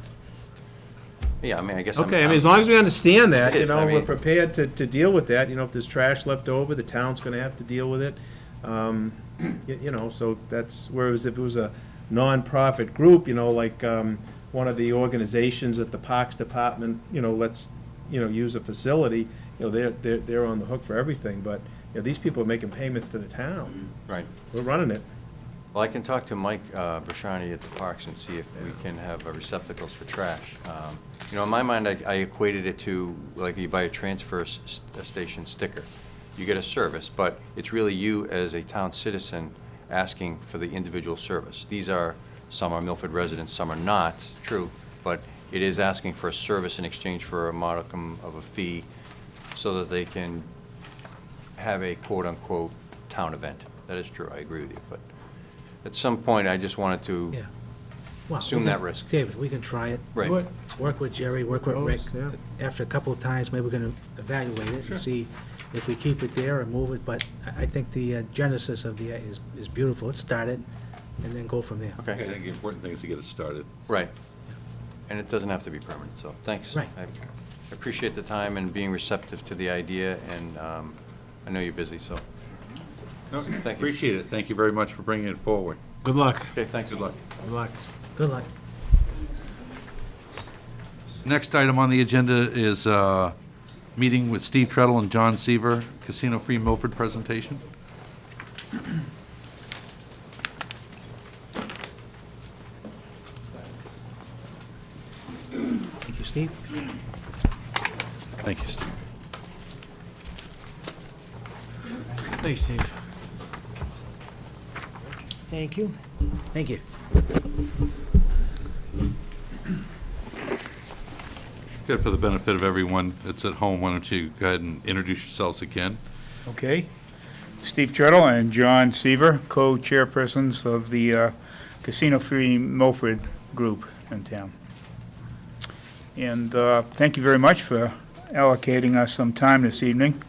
Yeah, I mean, I guess. Okay, I mean, as long as we understand that, It you is, know, I we're mean- prepared to deal with that, you know, if there's trash left over, the town's gonna have to deal with it. You know, so that's, whereas if it was a nonprofit group, you know, like, one of the organizations at the Parks Department, you know, use a facility, you know, they're on the hook for everything, but, you know, these people are making payments to the town. Right. We're running it. Well, I can talk to Mike Brashani at the parks and see if we can have receptacles for trash. You know, in my mind, I equated it to, like, you buy a transfer station sticker. You get a service, but it's really you as a town citizen asking for the individual service. Some are Milford residents, some are not, true, but it is asking for a service in exchange for a modicum of a fee so that they can have a quote-unquote town event. That is true, I agree with you, but at some point, I just wanted to Yeah. Well, assume we can- that risk. David, we can try it. Right. What- Work with Jerry, work with Rick. Propose, After a couple of times, maybe we're gonna evaluate it and see if we keep it there or move it, but I think the genesis of the, is beautiful. Let's start it and then go from there. I think the important thing is to get it started. Right. And it doesn't have to be permanent, so thanks. Right. I appreciate the time and being receptive to the idea, and I know you're busy, so. No, Thank you. Appreciate it. Thank you very much for bringing it forward. Good luck. Okay, thanks. Good luck. Good luck. Good luck. Next item on the agenda is meeting with Steve Treadle and John Seaver, Casino Free Milford presentation. Thank you, Steve. Thank you, Steve. Thanks, Steve. Thank you. Thank you. Good, for the benefit of everyone that's at home, why don't you go ahead and introduce yourselves again? Okay. Steve Treadle and John Seaver, co-chairpersons of the Casino Free Milford group in town. And thank you very much for allocating us some time this evening.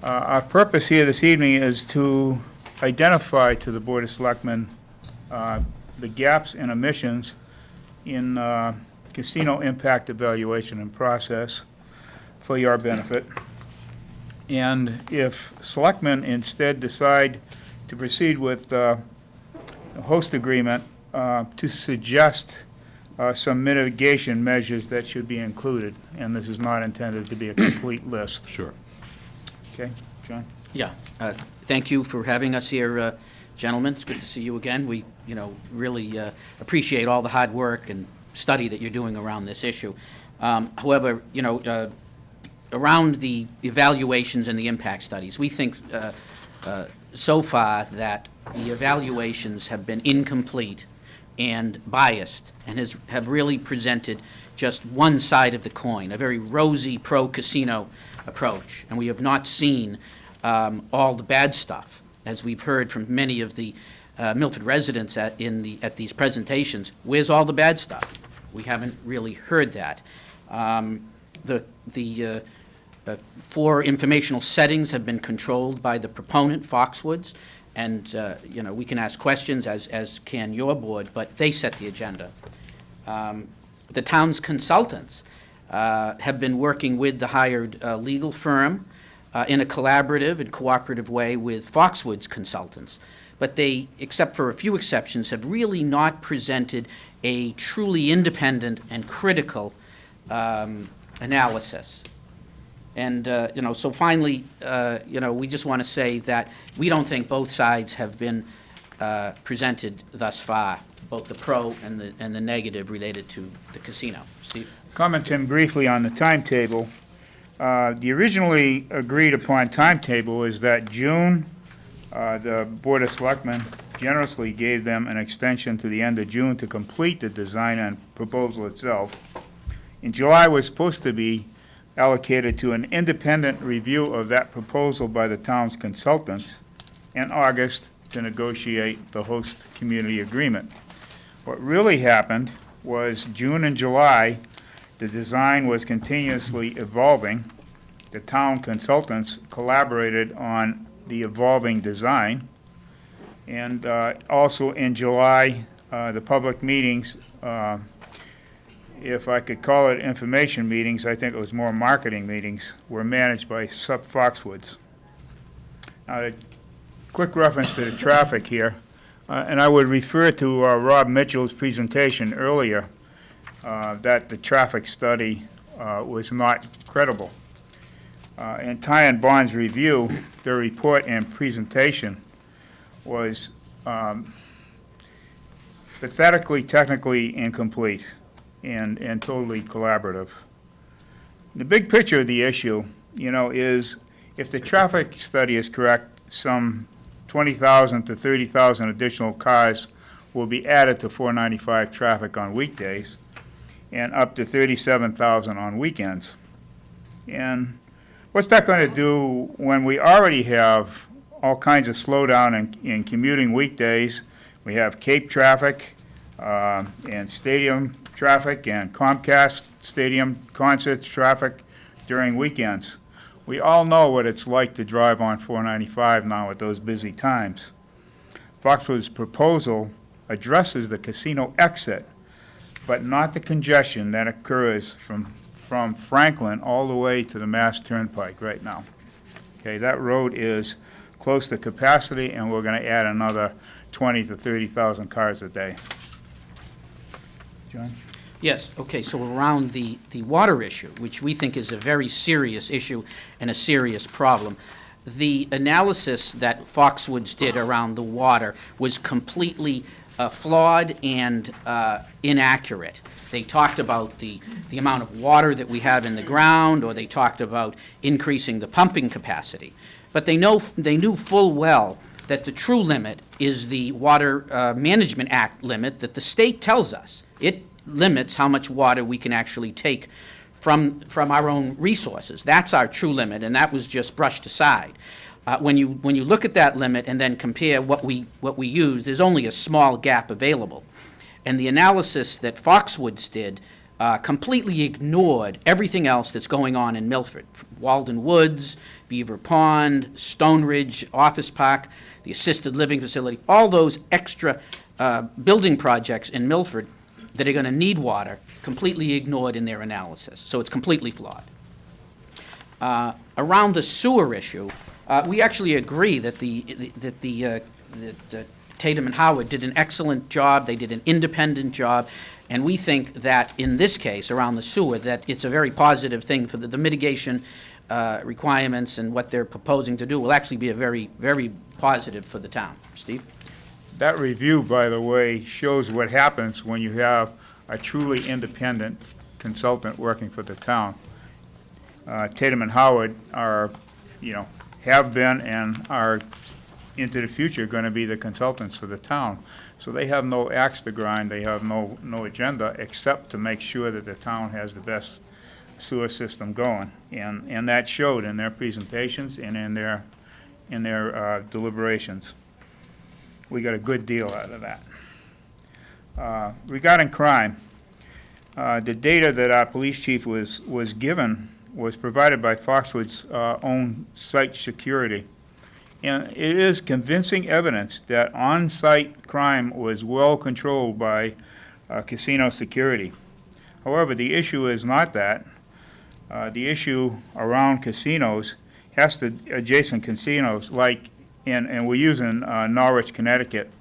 Our purpose here this evening is to identify to the Board of Selectmen the gaps and omissions in casino impact evaluation and process for your benefit. And if selectmen instead decide to proceed with a host agreement, to suggest some mitigation measures that should be included. And this is not intended to be a complete list. Sure. Okay, John? Yeah, thank you for having us here, gentlemen. It's good to see you again. We, really appreciate all the hard work and study that you're doing around this issue. However, around the evaluations and the impact studies, we think so far that the evaluations have been incomplete and biased and have really presented just one side of the coin, a very rosy pro-casino approach. And we have not seen all the bad stuff, as we've heard from many of the Milford residents at these presentations. Where's all the bad stuff? We haven't really heard that. The 4 informational settings have been controlled by the proponent, Foxwoods, and we can ask questions, as can your board, but they set the agenda. The town's consultants have been working with the hired legal firm in a collaborative and cooperative way with Foxwoods consultants, but they, except for a few exceptions, have really not presented a truly independent and critical analysis. And, so finally, we just want to say that we don't think both sides have been presented thus far, both the pro and the negative related to the casino. Steve? Commenting briefly on the timetable, the originally agreed upon timetable is that June, the Board of Selectmen generously gave them an extension to the end of June to complete the design and proposal itself. In July was supposed to be allocated to an independent review of that proposal by the town's consultants, and August to negotiate the host community agreement. What really happened was June and July, the design was continuously evolving. The town consultants collaborated on the evolving design. And also in July, the public meetings, if I could call it information meetings, I think it was more marketing meetings, were managed by Foxwoods. A quick reference to the traffic here, and I would refer to Rob Mitchell's presentation earlier, that the traffic study was not credible. In Ty and Bond's review, their report and presentation was pathetically, technically incomplete and totally collaborative. The big picture of the issue, is if the traffic study is correct, some 20,000 to 30,000 additional cars will be added to 495 traffic on weekdays and up to 37,000 on weekends. And what's that going to do when we already have all kinds of slowdown in commuting weekdays? We have Cape traffic, and stadium traffic and Comcast stadium concerts traffic during weekends. We all know what it's like to drive on 495 now at those busy times. Foxwood's proposal addresses the casino exit, but not the congestion that occurs from Franklin all the way to the Mass Turnpike right now. Okay, that road is close to capacity, and we're going to add another 20 to 30,000 cars a day. John? Yes, okay, so around the water issue, which we think is a very serious issue and a serious problem, the analysis that Foxwoods did around the water was completely flawed and inaccurate. They talked about the amount of water that we have in the ground, or they talked about increasing the pumping capacity. But they knew full well that the true limit is the Water Management Act limit that the state tells us. It limits how much water we can actually take from our own resources. That's our true limit, and that was just brushed aside. When you look at that limit and then compare what we use, there's only a small gap available. And the analysis that Foxwoods did completely ignored everything else that's going on in Milford. Walden Woods, Beaver Pond, Stone Ridge, Office Park, the assisted living facility, all those extra building projects in Milford that are going to need water, completely ignored in their analysis. So it's completely flawed. Around the sewer issue, we actually agree that that Tatum and Howard did an excellent job. They did an independent job. And we think that in this case, around the sewer, that it's a very positive thing for the mitigation requirements, and what they're proposing to do will actually be a very, very positive for the town. Steve? That review, by the way, shows what happens when you have a truly independent consultant working for the town. Tatum and Howard are, have been and are into the future going to be the consultants for the town. So they have no axe to grind, they have no agenda except to make sure that the town has the best sewer system going. And that showed in their presentations and in their deliberations. We got a good deal out of that. Regarding crime, the data that our police chief was given was provided by Foxwood's own site security. And it is convincing evidence that on-site crime was well controlled by casino security. However, the issue is not that. The issue around casinos has to adjacent casinos, like, and we're using Norwich, Connecticut,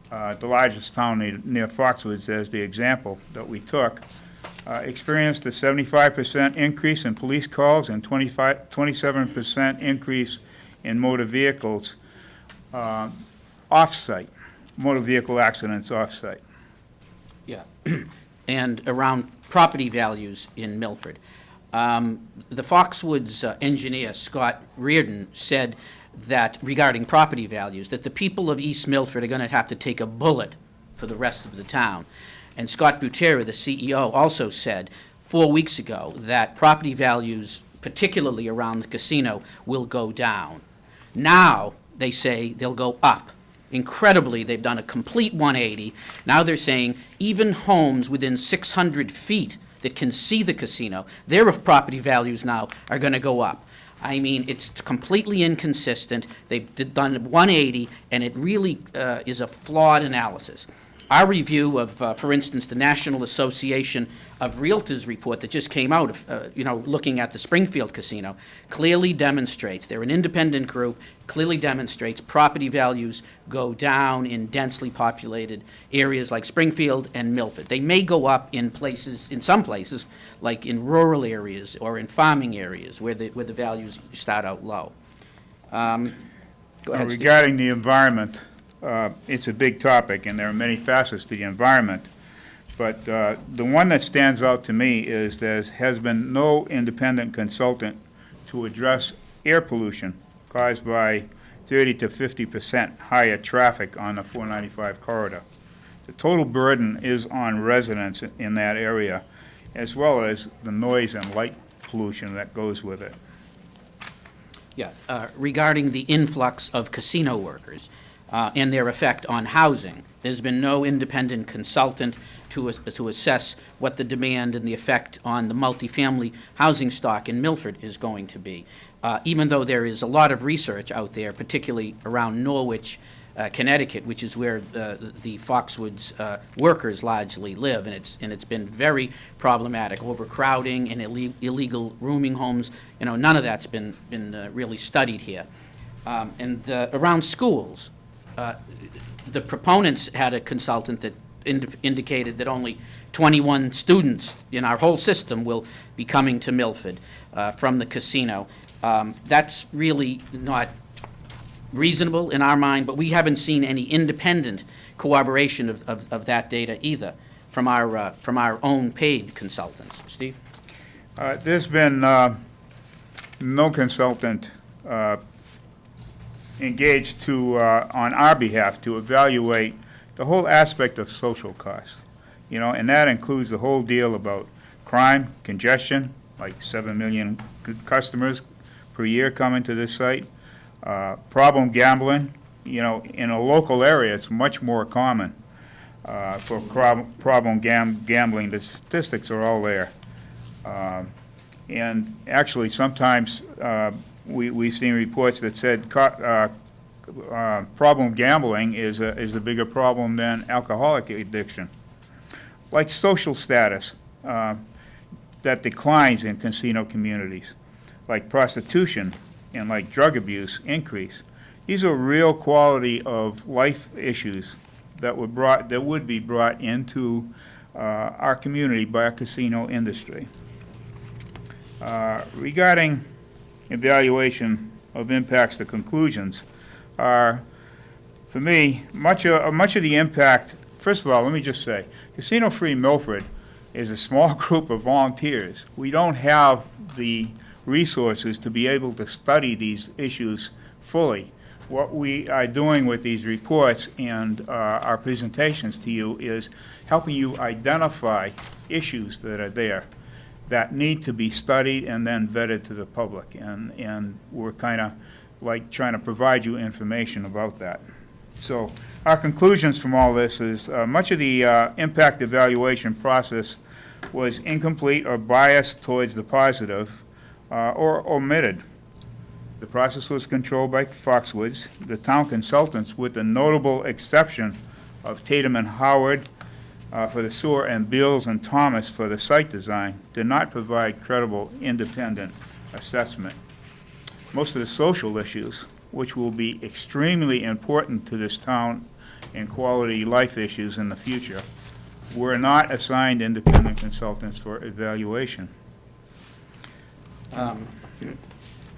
the largest town near Foxwoods as the example that we took, experienced a 75% increase in police calls and 27% increase in motor vehicles off-site, motor vehicle accidents off-site. Yeah. And around property values in Milford. The Foxwoods engineer, Scott Reardon, said that regarding property values, that the people of East Milford are going to have to take a bullet for the rest of the town. And Scott Butera, the CEO, also said 4 weeks ago that property values, particularly around the casino, will go down. Now, they say they'll go up. Incredibly, they've done a complete 180. Now they're saying even homes within 600 feet that can see the casino, their property values now are going to go up. I mean, it's completely inconsistent. They've done 180, and it really is a flawed analysis. Our review of, for instance, the National Association of Realtors report that just came out, looking at the Springfield Casino, clearly demonstrates, they're an independent group, clearly demonstrates property values go down in densely populated areas like Springfield and Milford. They may go up in some places, like in rural areas or in farming areas where the values start out low. Go ahead, Steve. Regarding the environment, it's a big topic, and there are many facets to the environment. But the one that stands out to me is there has been no independent consultant to address air pollution caused by 30 to 50% higher traffic on the 495 corridor. The total burden is on residents in that area, as well as the noise and light pollution that goes with it. Yeah, regarding the influx of casino workers, and their effect on housing. There's been no independent consultant to assess what the demand and the effect on the multifamily housing stock in Milford is going to be. Even though there is a lot of research out there, particularly around Norwich, Connecticut, which is where the Foxwoods workers largely live, and it's been very problematic. Overcrowding and illegal rooming homes, none of that's been really studied here. And around schools, the proponents had a consultant that indicated that only 21 students in our whole system will be coming to Milford from the casino. That's really not reasonable in our mind, but we haven't seen any independent corroboration of that data either from our own paid consultants. Steve? There's been no consultant engaged on our behalf to evaluate the whole aspect of social costs, and that includes the whole deal about crime, congestion, like 7 million customers per year coming to this site, problem gambling, in a local area, it's much more common for problem gambling. The statistics are all there. And actually, sometimes we've seen reports that said problem gambling is a bigger problem than alcoholic addiction. Like social status that declines in casino communities, like prostitution and like drug abuse increase. These are real quality of life issues that would be brought into our community by a casino industry. Regarding evaluation of impacts to conclusions are, for me, much of the impact. First of all, let me just say, Casino Free Milford is a small group of volunteers. We don't have the resources to be able to study these issues fully. What we are doing with these reports and our presentations to you is helping you identify issues that are there that need to be studied and then vetted to the public. And we're kind of like trying to provide you information about that. So our conclusions from all this is much of the impact evaluation process was incomplete or biased towards the positive or omitted. The process was controlled by Foxwoods. The town consultants, with the notable exception of Tatum and Howard for the sewer and Beals and Thomas for the site design, did not provide credible independent assessment. Most of the social issues, which will be extremely important to this town and quality life issues in the future, were not assigned independent consultants for evaluation.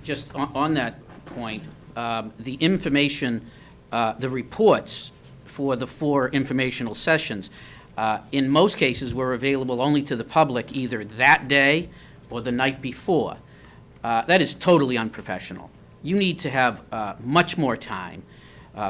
Just on that point, the information, the reports for the 4 informational sessions, in most cases were available only to the public either that day or the night before. That is totally unprofessional. You need to have much more time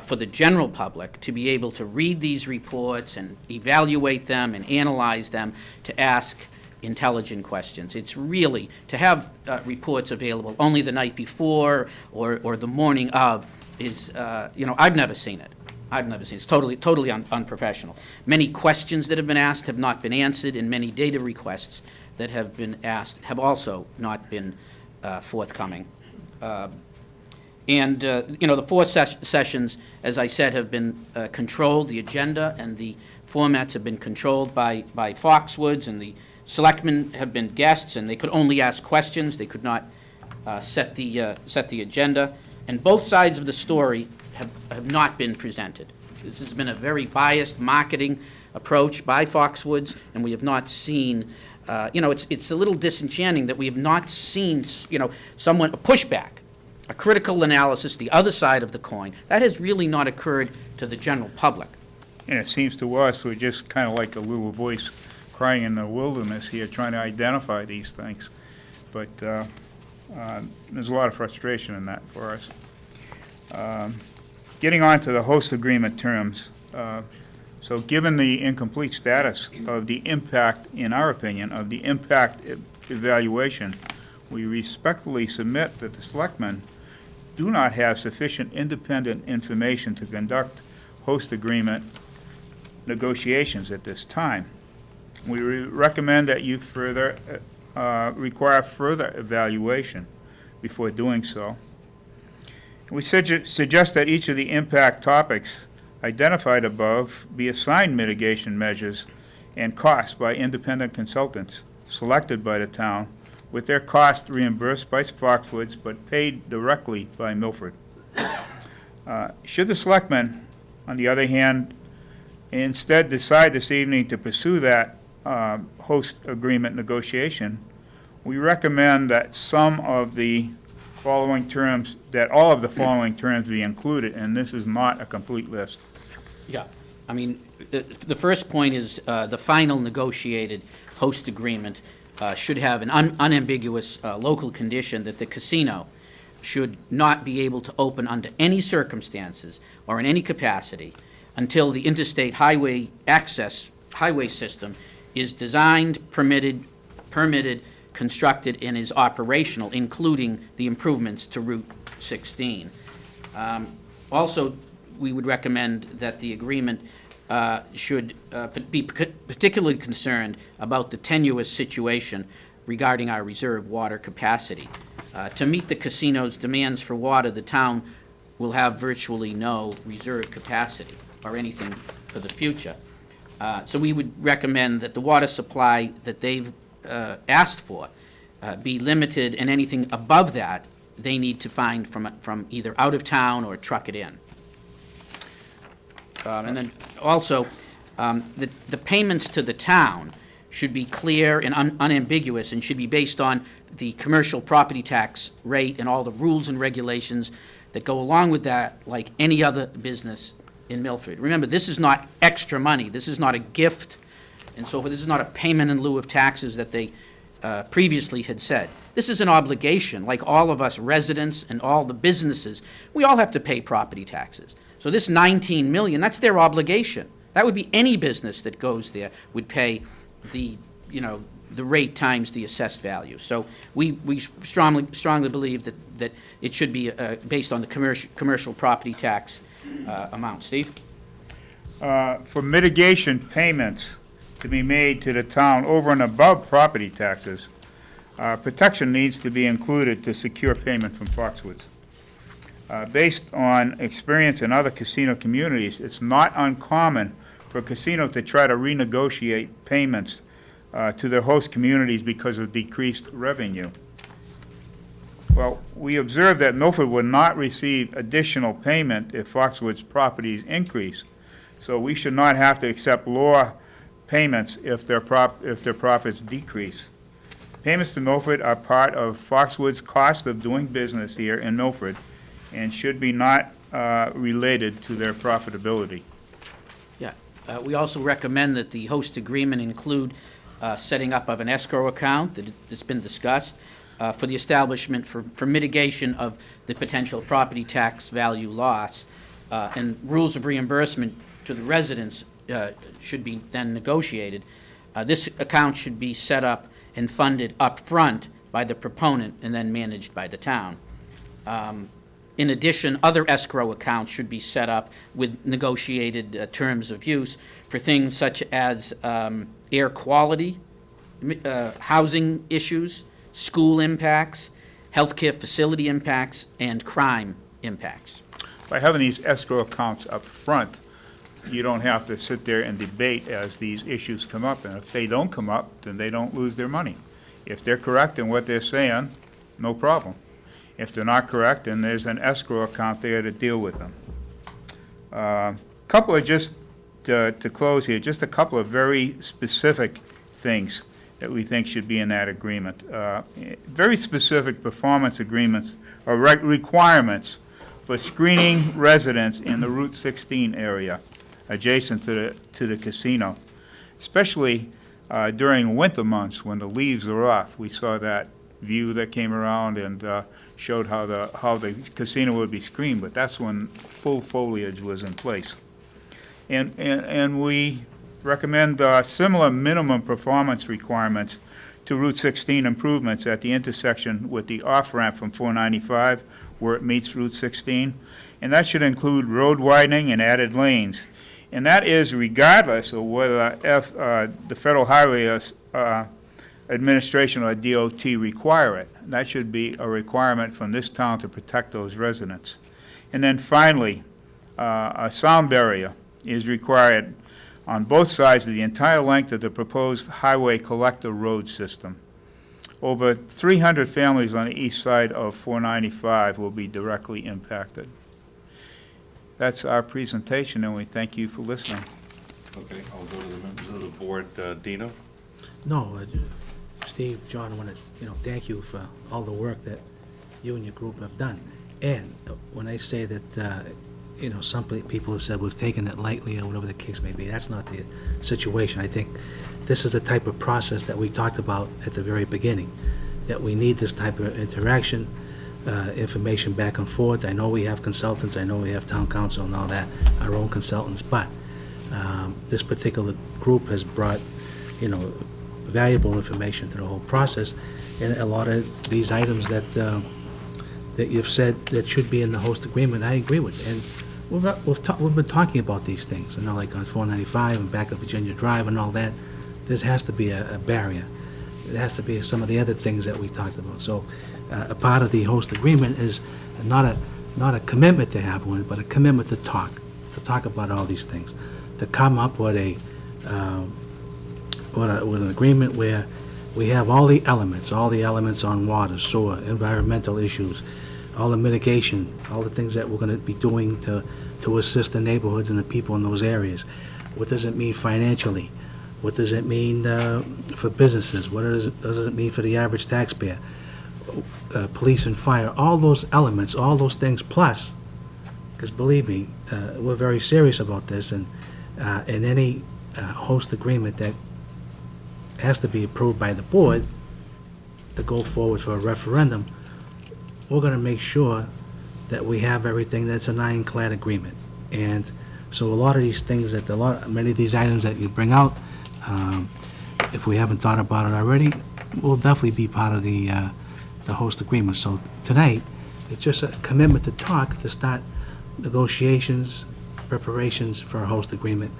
for the general public to be able to read these reports and evaluate them and analyze them, to ask intelligent questions. It's really, to have reports available only the night before or the morning of is, I've never seen it. I've never seen it. It's totally unprofessional. Many questions that have been asked have not been answered, and many data requests that have been asked have also not been forthcoming. The 4 sessions, as I said, have been controlled. The agenda and the formats have been controlled by Foxwoods, and the selectmen have been guests, and they could only ask questions. They could not set the agenda. And both sides of the story have not been presented. This has been a very biased marketing approach by Foxwoods, and we have not seen, it's a little disenchanting that we have not seen, a pushback, a critical analysis, the other side of the coin. That has really not occurred to the general public. And it seems to us we're just kind of like a little voice crying in the wilderness here, trying to identify these things. But there's a lot of frustration in that for us. Getting on to the host agreement terms. So given the incomplete status of the impact, in our opinion, of the impact evaluation, we respectfully submit that the selectmen do not have sufficient independent information to conduct host agreement negotiations at this time. We recommend that you require further evaluation before doing so. We suggest that each of the impact topics identified above be assigned mitigation measures and costs by independent consultants selected by the town, with their cost reimbursed by Foxwoods but paid directly by Milford. Should the selectmen, on the other hand, instead decide this evening to pursue that host agreement negotiation, we recommend that all of the following terms be included, and this is not a complete list. Yeah, I mean, the first point is the final negotiated host agreement should have an unambiguous local condition that the casino should not be able to open under any circumstances or in any capacity until the interstate highway system is designed, permitted, constructed, and is operational, including the improvements to Route 16. Also, we would recommend that the agreement should be particularly concerned about the tenuous situation regarding our reserve water capacity. To meet the casino's demands for water, the town will have virtually no reserve capacity or anything for the future. So we would recommend that the water supply that they've asked for be limited, and anything above that, they need to find from either out of town or truck it in. And then also, the payments to the town should be clear and unambiguous and should be based on the commercial property tax rate and all the rules and regulations that go along with that, like any other business in Milford. Remember, this is not extra money. This is not a gift and so forth. This is not a payment in lieu of taxes that they previously had said. This is an obligation, like all of us residents and all the businesses. We all have to pay property taxes. So this 19 million, that's their obligation. That would be any business that goes there would pay the rate times the assessed value. So we strongly believe that it should be based on the commercial property tax amount. Steve? For mitigation payments to be made to the town over and above property taxes, protection needs to be included to secure payment from Foxwoods. Based on experience in other casino communities, it's not uncommon for a casino to try to renegotiate payments to their host communities because of decreased revenue. Well, we observe that Milford would not receive additional payment if Foxwoods properties increase, so we should not have to accept lower payments if their profits decrease. Payments to Milford are part of Foxwoods' cost of doing business here in Milford and should be not related to their profitability. Yeah. We also recommend that the host agreement include setting up of an escrow account that has been discussed for the establishment for mitigation of the potential property tax value loss, and rules of reimbursement to the residents should be then negotiated. This account should be set up and funded up front by the proponent and then managed by the town. In addition, other escrow accounts should be set up with negotiated terms of use for things such as air quality, housing issues, school impacts, healthcare facility impacts, and crime impacts. By having these escrow accounts up front, you don't have to sit there and debate as these issues come up, and if they don't come up, then they don't lose their money. If they're correct in what they're saying, no problem. If they're not correct, then there's an escrow account there to deal with them. Couple of to close here, just a couple of very specific things that we think should be in that agreement. Very specific performance agreements or requirements for screening residents in the Route 16 area adjacent to the casino, especially during winter months when the leaves are off. We saw that view that came around and showed how the casino would be screened, but that's when full foliage was in place. And we recommend similar minimum performance requirements to Route 16 improvements at the intersection with the off-ramp from 495 where it meets Route 16. And that should include road widening and added lanes. And that is regardless of whether the Federal Highway Administration or DOT require it. That should be a requirement from this town to protect those residents. And then finally, a sound barrier is required on both sides of the entire length of the proposed highway collector road system. Over 300 families on the east side of 495 will be directly impacted. That's our presentation, and we thank you for listening. Okay, I'll go to the members of the board. Dino? No, Steve, John, I want to, thank you for all the work that you and your group have done. And when I say that, some people have said we've taken it lightly or whatever the case may be, that's not the situation. I think this is the type of process that we talked about at the very beginning, that we need this type of interaction, information back and forth. I know we have consultants, I know we have town council and all that, our own consultants, but this particular group has brought, valuable information to the whole process, and a lot of these items that you've said that should be in the host agreement, I agree with. And we've been talking about these things, like on 495 and back up Virginia Drive and all that. There has to be a barrier. There has to be some of the other things that we talked about. So a part of the host agreement is not a commitment to have one, but a commitment to talk about all these things, to come up with with an agreement where we have all the elements on water, sewer, environmental issues, all the mitigation, all the things that we're going to be doing to assist the neighborhoods and the people in those areas. What does it mean financially? What does it mean for businesses? What does it mean for the average taxpayer? Police and fire, all those elements, all those things, plus, because believe me, we're very serious about this, and in any host agreement that has to be approved by the board to go forward for a referendum, we're going to make sure that we have everything that's an ironclad agreement. And so a lot of these things many of these items that you bring out, if we haven't thought about it already, will definitely be part of the host agreement. So tonight, it's just a commitment to start negotiations, preparations for a host agreement.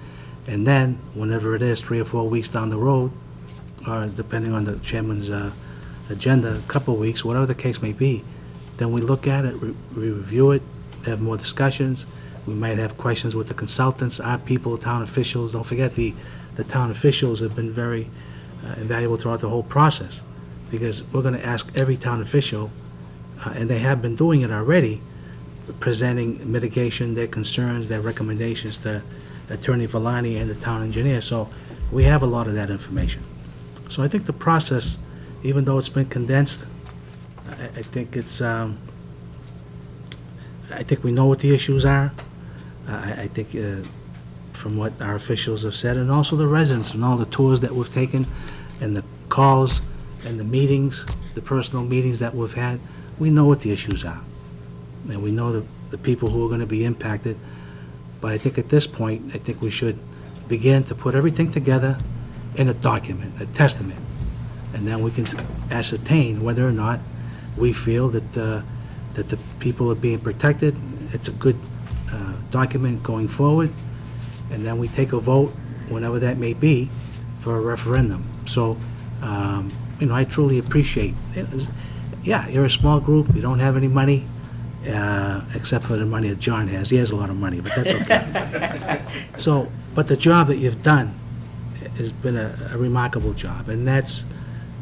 And then, whenever it is, 3 or 4 weeks down the road, or depending on the chairman's agenda, a couple of weeks, whatever the case may be, then we look at it, we review it, have more discussions. We might have questions with the consultants, our people, town officials. Don't forget, the town officials have been very invaluable throughout the whole process, because we're going to ask every town official, and they have been doing it already, presenting mitigation, their concerns, their recommendations to Attorney Valani and the town engineer. So we have a lot of that information. So I think the process, even though it's been condensed, I think it's, I think we know what the issues are. I think from what our officials have said, and also the residents and all the tours that we've taken and the calls and the meetings, the personal meetings that we've had, we know what the issues are. And we know the people who are going to be impacted. But I think at this point, I think we should begin to put everything together in a document, a testament. And then we can ascertain whether or not we feel that the people are being protected. It's a good document going forward. And then we take a vote, whenever that may be, for a referendum. So, I truly appreciate it. Yeah, you're a small group, you don't have any money, except for the money that John has. He has a lot of money, but that's okay. So, but the job that you've done has been a remarkable job, and that's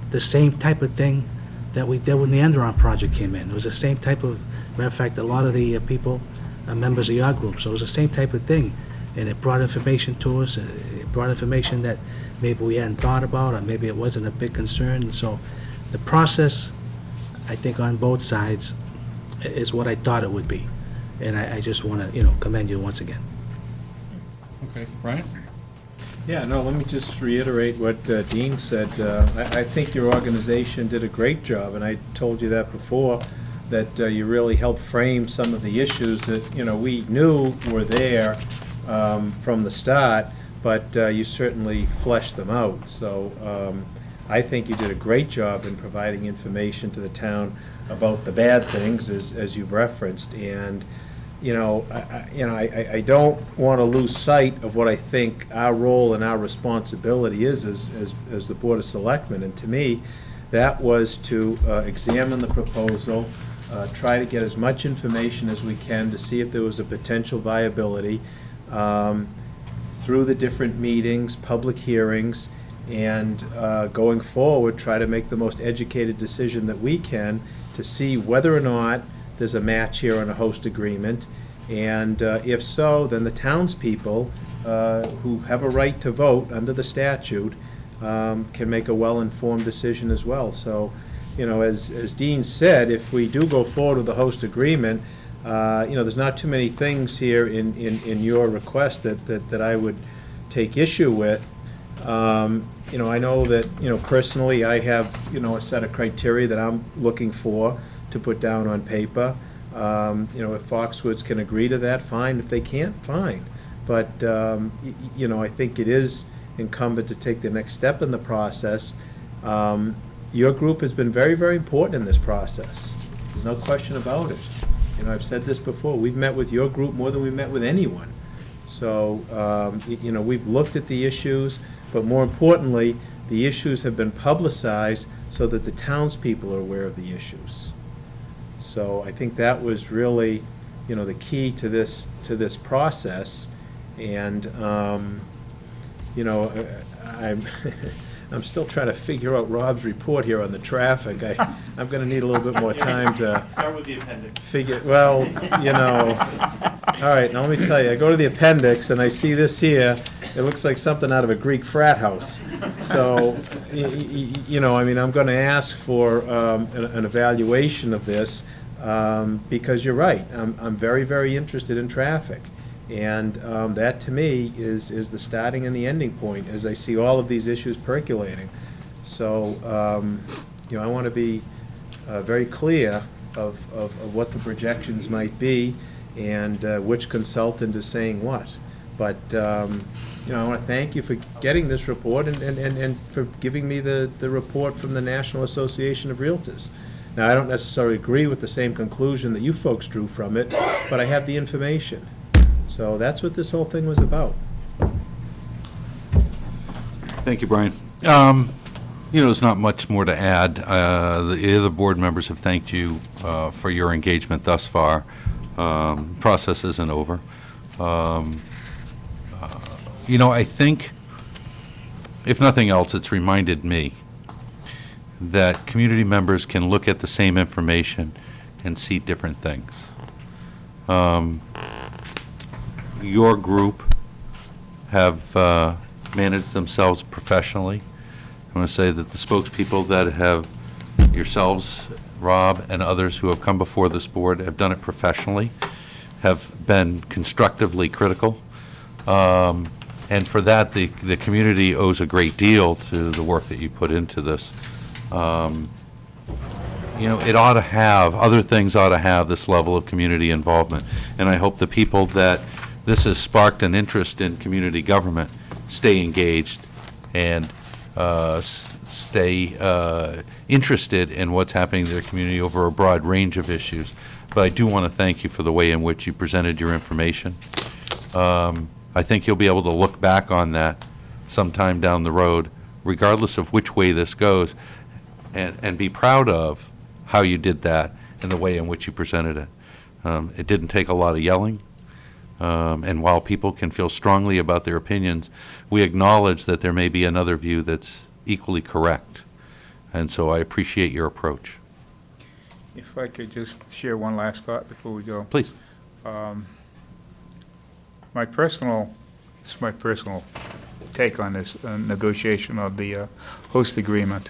the same type of thing that we did when the Enderon project came in. It was the same type of, matter of fact, a lot of the people are members of your group, so it was the same type of thing. And it brought information to us, it brought information that maybe we hadn't thought about, or maybe it wasn't a big concern. And so the process, I think on both sides, is what I thought it would be. And I just want to, commend you once again. Okay, Ryan? Yeah, no, let me just reiterate what Dean said. I think your organization did a great job, and I told you that before, that you really helped frame some of the issues that, we knew were there from the start, but you certainly fleshed them out. So I think you did a great job in providing information to the town about the bad things, as you've referenced, and, I don't want to lose sight of what I think our role and our responsibility is as the Board of Selectmen, and to me, that was to examine the proposal, try to get as much information as we can to see if there was a potential viability through the different meetings, public hearings, and going forward, try to make the most educated decision that we can to see whether or not there's a match here on a host agreement, and if so, then the townspeople who have a right to vote under the statute can make a well-informed decision as well. So, as Dean said, if we do go forward with the host agreement, there's not too many things here in your request that I would take issue with. I know that, personally, I have, a set of criteria that I'm looking for to put down on paper. If Foxwoods can agree to that, fine. If they can't, fine. But, I think it is incumbent to take the next step in the process. Your group has been very, very important in this process. There's no question about it. I've said this before. We've met with your group more than we've met with anyone. So, we've looked at the issues, but more importantly, the issues have been publicized so that the townspeople are aware of the issues. So I think that was really, the key to this process. And, I'm still trying to figure out Rob's report here on the traffic. I'm going to need a little bit more time to Start with the appendix. figure, well, all right, now let me tell you, I go to the appendix and I see this here, it looks like something out of a Greek frat house. So, I'm going to ask for an evaluation of this, because you're right, I'm very, very interested in traffic. And that, to me, is the starting and the ending point, as I see all of these issues percolating. So, I want to be very clear of what the projections might be and which consultant is saying what. But, I want to thank you for getting this report and for giving me the report from the National Association of Realtors. Now, I don't necessarily agree with the same conclusion that you folks drew from it, but I have the information. So that's what this whole thing was about. Thank you, Brian. There's not much more to add. The other board members have thanked you for your engagement thus far. Process isn't over. I think, if nothing else, it's reminded me that community members can look at the same information and see different things. Your group have managed themselves professionally. I want to say that the spokespeople that have, yourselves, Rob, and others who have come before this board have done it professionally, have been constructively critical. And for that, the community owes a great deal to the work that you put into this. It ought to have, other things ought to have this level of community involvement. And I hope the people that this has sparked an interest in community government stay engaged and stay interested in what's happening in their community over a broad range of issues. But I do want to thank you for the way in which you presented your information. I think you'll be able to look back on that sometime down the road, regardless of which way this goes, and be proud of how you did that and the way in which you presented it. It didn't take a lot of yelling. And while people can feel strongly about their opinions, we acknowledge that there may be another view that's equally correct. And so I appreciate your approach. If I could just share one last thought before we go. Please. My personal take on this negotiation of the host agreement.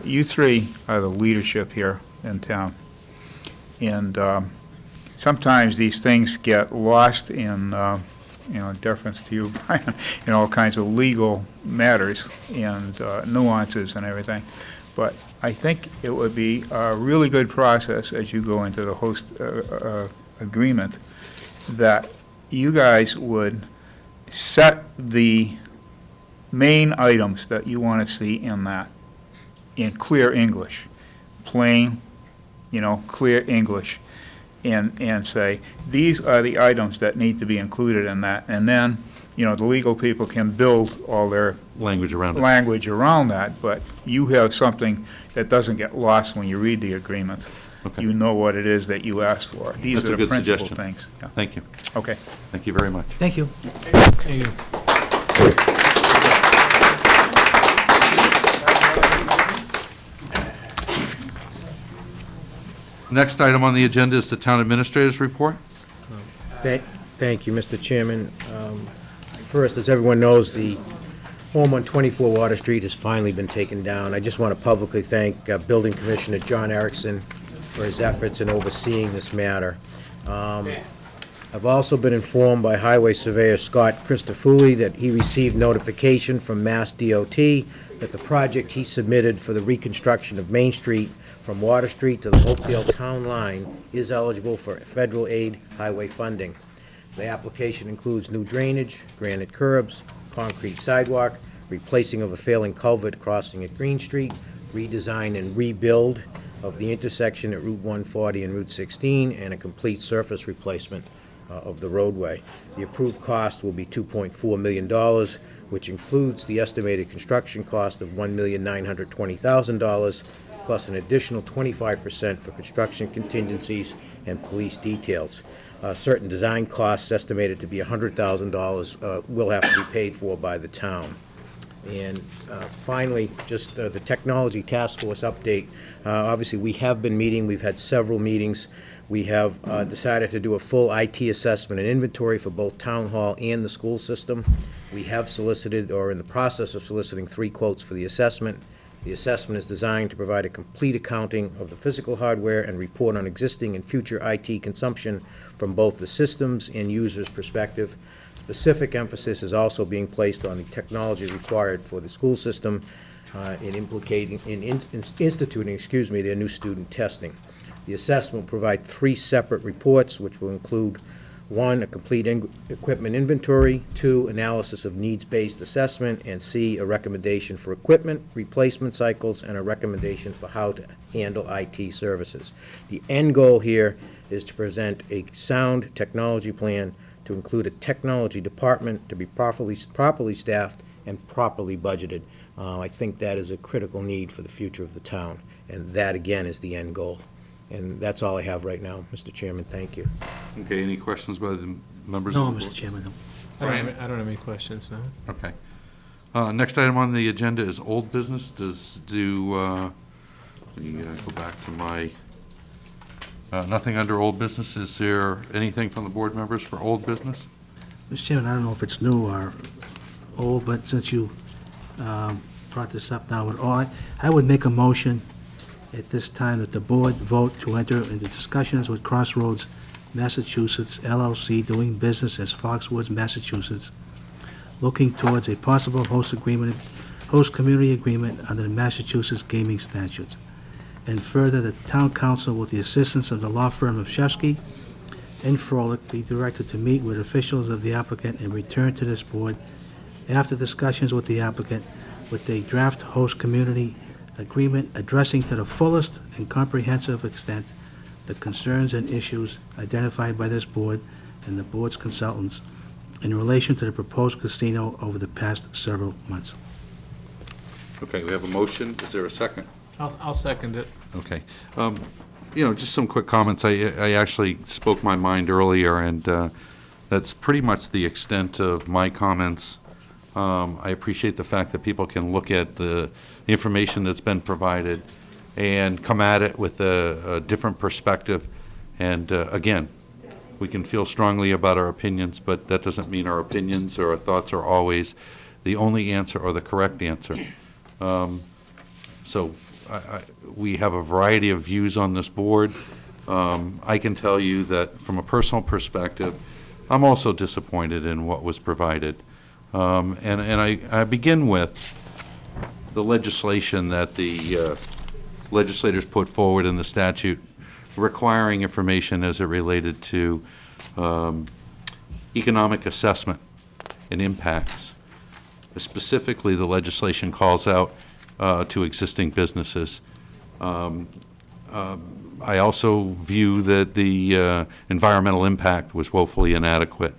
You three are the leadership here in town. And sometimes these things get lost in, deference to you, Brian, in all kinds of legal matters and nuances and everything. But I think it would be a really good process as you go into the host agreement that you guys would set the main items that you want to see in that, in clear English, plain, clear English, and say, these are the items that need to be included in that. And then, the legal people can build all their Language around it. language around that, but you have something that doesn't get lost when you read the agreement. Okay. You know what it is that you asked for. These That's a are the good principal suggestion. things. Yeah. Thank you. Okay. Thank you very much. Thank you. Next item on the agenda is the town administrator's report. Thank you, Mr. Chairman. First, as everyone knows, the home on 24 Water Street has finally been taken down. I just want to publicly thank Building Commissioner John Erickson for his efforts in overseeing this matter. I've also been informed by Highway Surveyor Scott Christofouli that he received notification from Mass DOT that the project he submitted for the reconstruction of Main Street from Water Street to the Oakdale Town Line is eligible for federal aid highway funding. The application includes new drainage, granite curbs, concrete sidewalk, replacing of a failing culvert crossing at Green Street, redesign and rebuild of the intersection at Route 140 and Route 16, and a complete surface replacement of the roadway. The approved cost will be $2.4 million, which includes the estimated construction cost of $1,920,000, plus an additional 25% for construction contingencies and police details. Certain design costs estimated to be $100,000 will have to be paid for by the town. And finally, just the Technology Task Force update. Obviously, we have been meeting. We've had several meetings. We have decided to do a full IT assessment and inventory for both Town Hall and the school system. We have solicited, or in the process of soliciting, 3 quotes for the assessment. The assessment is designed to provide a complete accounting of the physical hardware and report on existing and future IT consumption from both the systems and users' perspective. Specific emphasis is also being placed on the technology required for the school system in instituting their new student testing. The assessment will provide 3 separate reports, which will include 1, a complete equipment inventory, 2, analysis of needs-based assessment, and C, a recommendation for equipment replacement cycles, and a recommendation for how to handle IT services. The end goal here is to present a sound technology plan to include a technology department to be properly staffed and properly budgeted. I think that is a critical need for the future of the town, and that, again, is the end goal. And that's all I have right now, Mr. Chairman. Thank you. Okay, any questions by the members No, of the board? Mr. Chairman, no. I don't have any questions, no. Okay. Next item on the agenda is old business. Let me go back to my, nothing under old business. Is there anything from the board members for old business? Mr. Chairman, I don't know if it's new or old, but since you brought this up now, I would make a motion at this time that the board vote to enter into discussions with Crossroads Massachusetts LLC, doing business as Foxwoods, Massachusetts, looking towards a possible host community agreement under the Massachusetts gaming statutes. And further, that the town council, with the assistance of the law firm of Shefsky and Froelich, be directed to meet with officials of the applicant and return to this board after discussions with the applicant with a draft host community agreement addressing to the fullest and comprehensive extent the concerns and issues identified by this board and the board's consultants in relation to the proposed casino over the past several months. Okay, we have a motion. Is there a second? I'll second it. Okay. Just some quick comments. I actually spoke my mind earlier, and that's pretty much the extent of my comments. I appreciate the fact that people can look at the information that's been provided and come at it with a different perspective. And again, we can feel strongly about our opinions, but that doesn't mean our opinions or our thoughts are always the only answer or the correct answer. So we have a variety of views on this board. I can tell you that from a personal perspective, I'm also disappointed in what was provided. And I begin with the legislation that the legislators put forward in the statute requiring information as it related to economic assessment and impacts. Specifically, the legislation calls out to existing businesses. I also view that the environmental impact was woefully inadequate,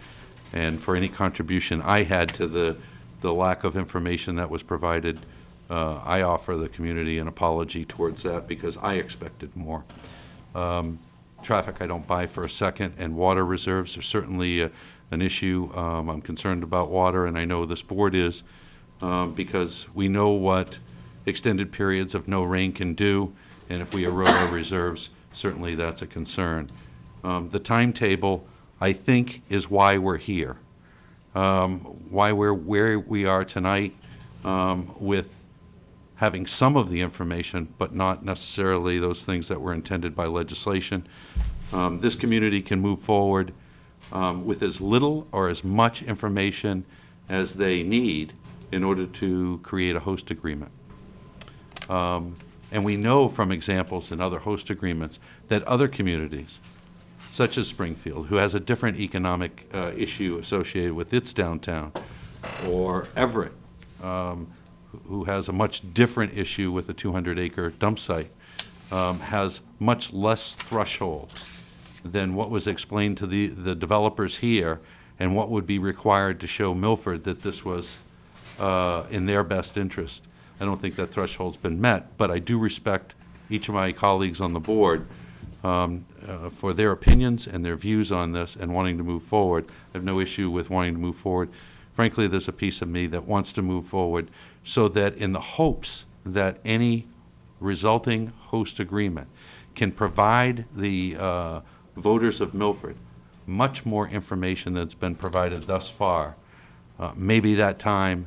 and for any contribution I had to the lack of information that was provided, I offer the community an apology towards that because I expected more. Traffic I don't buy for a second, and water reserves are certainly an issue. I'm concerned about water, and I know this board is, because we know what extended periods of no rain can do, and if we erode our reserves, certainly that's a concern. The timetable, I think, is why we're here, why we're where we are tonight, with having some of the information, but not necessarily those things that were intended by legislation. This community can move forward with as little or as much information as they need in order to create a host agreement. And we know from examples in other host agreements that other communities, such as Springfield, who has a different economic issue associated with its downtown, or Everett, who has a much different issue with a 200-acre dump site, has much less threshold than what was explained to the developers here and what would be required to show Milford that this was in their best interest. I don't think that threshold's been met, but I do respect each of my colleagues on the board for their opinions and their views on this and wanting to move forward. I have no issue with wanting to move forward. Frankly, there's a piece of me that wants to move forward so that in the hopes that any resulting host agreement can provide the voters of Milford much more information that's been provided thus far. Maybe that time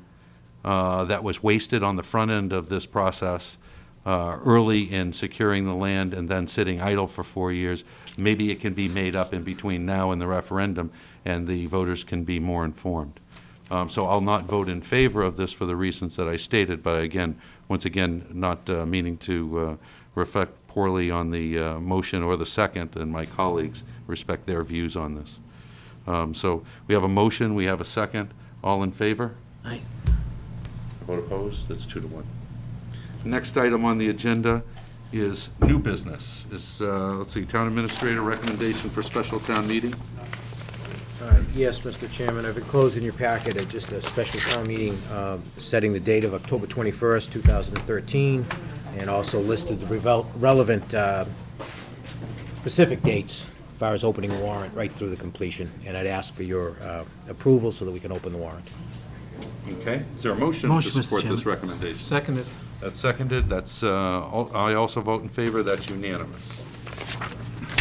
that was wasted on the front end of this process early in securing the land and then sitting idle for 4 years, maybe it can be made up in between now and the referendum, and the voters can be more informed. So I'll not vote in favor of this for the reasons that I stated, but again, once again, not meaning to reflect poorly on the motion or the second, and my colleagues respect their views on this. So we have a motion, we have a second. All in favor? Aye. Vote opposed? That's 2-1. Next item on the agenda is new business. Let's see, Town Administrator recommendation for special town meeting. Yes, Mr. Chairman, I've enclosed in your packet just a special town meeting setting the date of October 21st, 2013, and also listed the relevant specific dates as far as opening the warrant right through the completion. And I'd ask for your approval so that we can open the warrant. Okay, is there a motion Motion, to Mr. support this Chairman. recommendation? Seconded. That's seconded, that's, I also vote in favor, that's unanimous.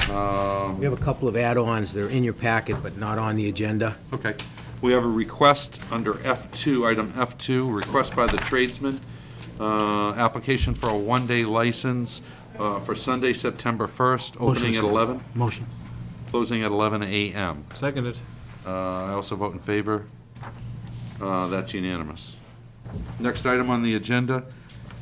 We have a couple of add-ons that are in your packet but not on the agenda. Okay, we have a request under F2, item F2, request by the tradesman, application for a one-day license for Sunday, September 1st, opening at Motion, sir. 11, Motion. closing at 11 a.m. Seconded. I also vote in favor. That's unanimous. Next item on the agenda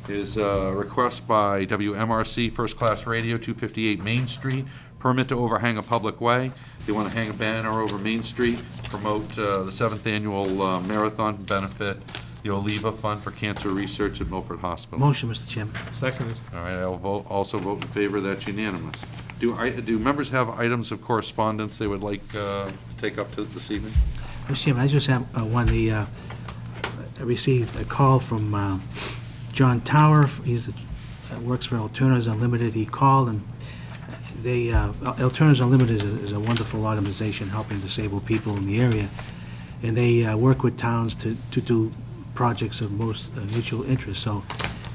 is a request by WMRC First Class Radio, 258 Main Street, permit to overhang a public way. They want to hang a banner over Main Street, promote the 7th annual marathon benefit, the Oliva Fund for Cancer Research at Milford Hospital. Motion, Mr. Chairman. Seconded. All right, I'll also vote in favor. That's unanimous. Do members have items of correspondence they would like to take up to this evening? Mr. Chairman, I just have one. I received a call from John Tower. He's works for Alternatives Unlimited. He called, and they Alternatives Unlimited is a wonderful organization helping disabled people in the area, and they work with towns to do projects of most mutual interest. So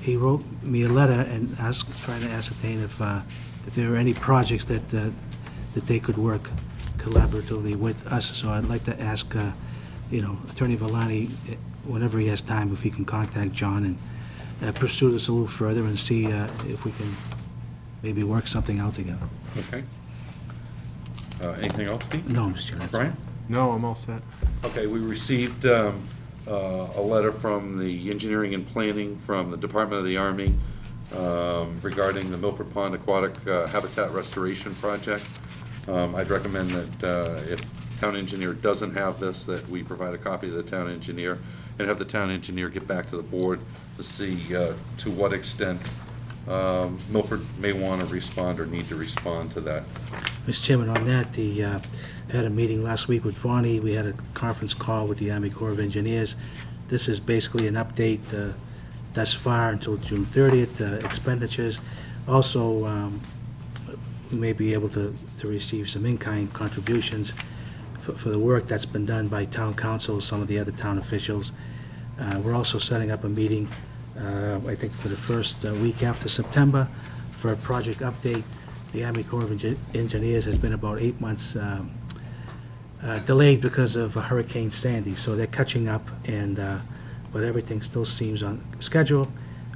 he wrote me a letter and trying to ascertain if there were any projects that they could work collaboratively with us. So I'd like to ask, Attorney Villani, whenever he has time, if he can contact John and pursue this a little further and see if we can maybe work something out together. Okay. Anything else, Steve? No, Mr. Chairman. Brian? No, I'm all set. Okay, we received a letter from the Engineering and Planning from the Department of the Army regarding the Milford Pond Aquatic Habitat Restoration Project. I'd recommend that if town engineer doesn't have this, that we provide a copy to the town engineer. and have the town engineer get back to the board to see to what extent Milford may want to respond or need to respond to that. Mr. Chairman, on that, I had a meeting last week with Vonnie. We had a conference call with the Army Corps of Engineers. This is basically an update thus far until June 30th, expenditures. Also, we may be able to receive some in-kind contributions for the work that's been done by town council, some of the other town officials. We're also setting up a meeting, I think for the first week after September, for a project update. The Army Corps of Engineers has been about 8 months delayed because of Hurricane Sandy, so they're catching up, and but everything still seems on schedule.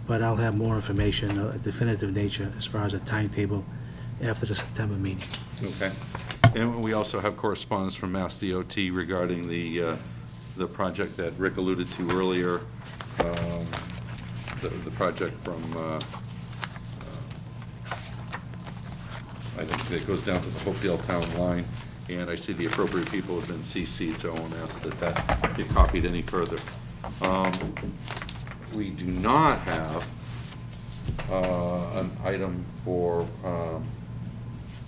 But I'll have more information, definitive nature, as far as a timetable after the September meeting. Okay. And we also have correspondence from Mass DOT regarding the project that Rick alluded to earlier, the project from, I think it goes down to the Hopedale Town line, and I see the appropriate people have been CC'd, so I won't ask that get copied any further. We do not have an item for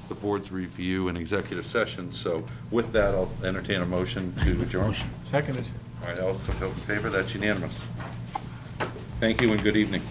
the board's review and executive session, so with that, I'll entertain a motion to adjourn. Seconded. All right, all those in favor, that's unanimous. Thank you and good evening.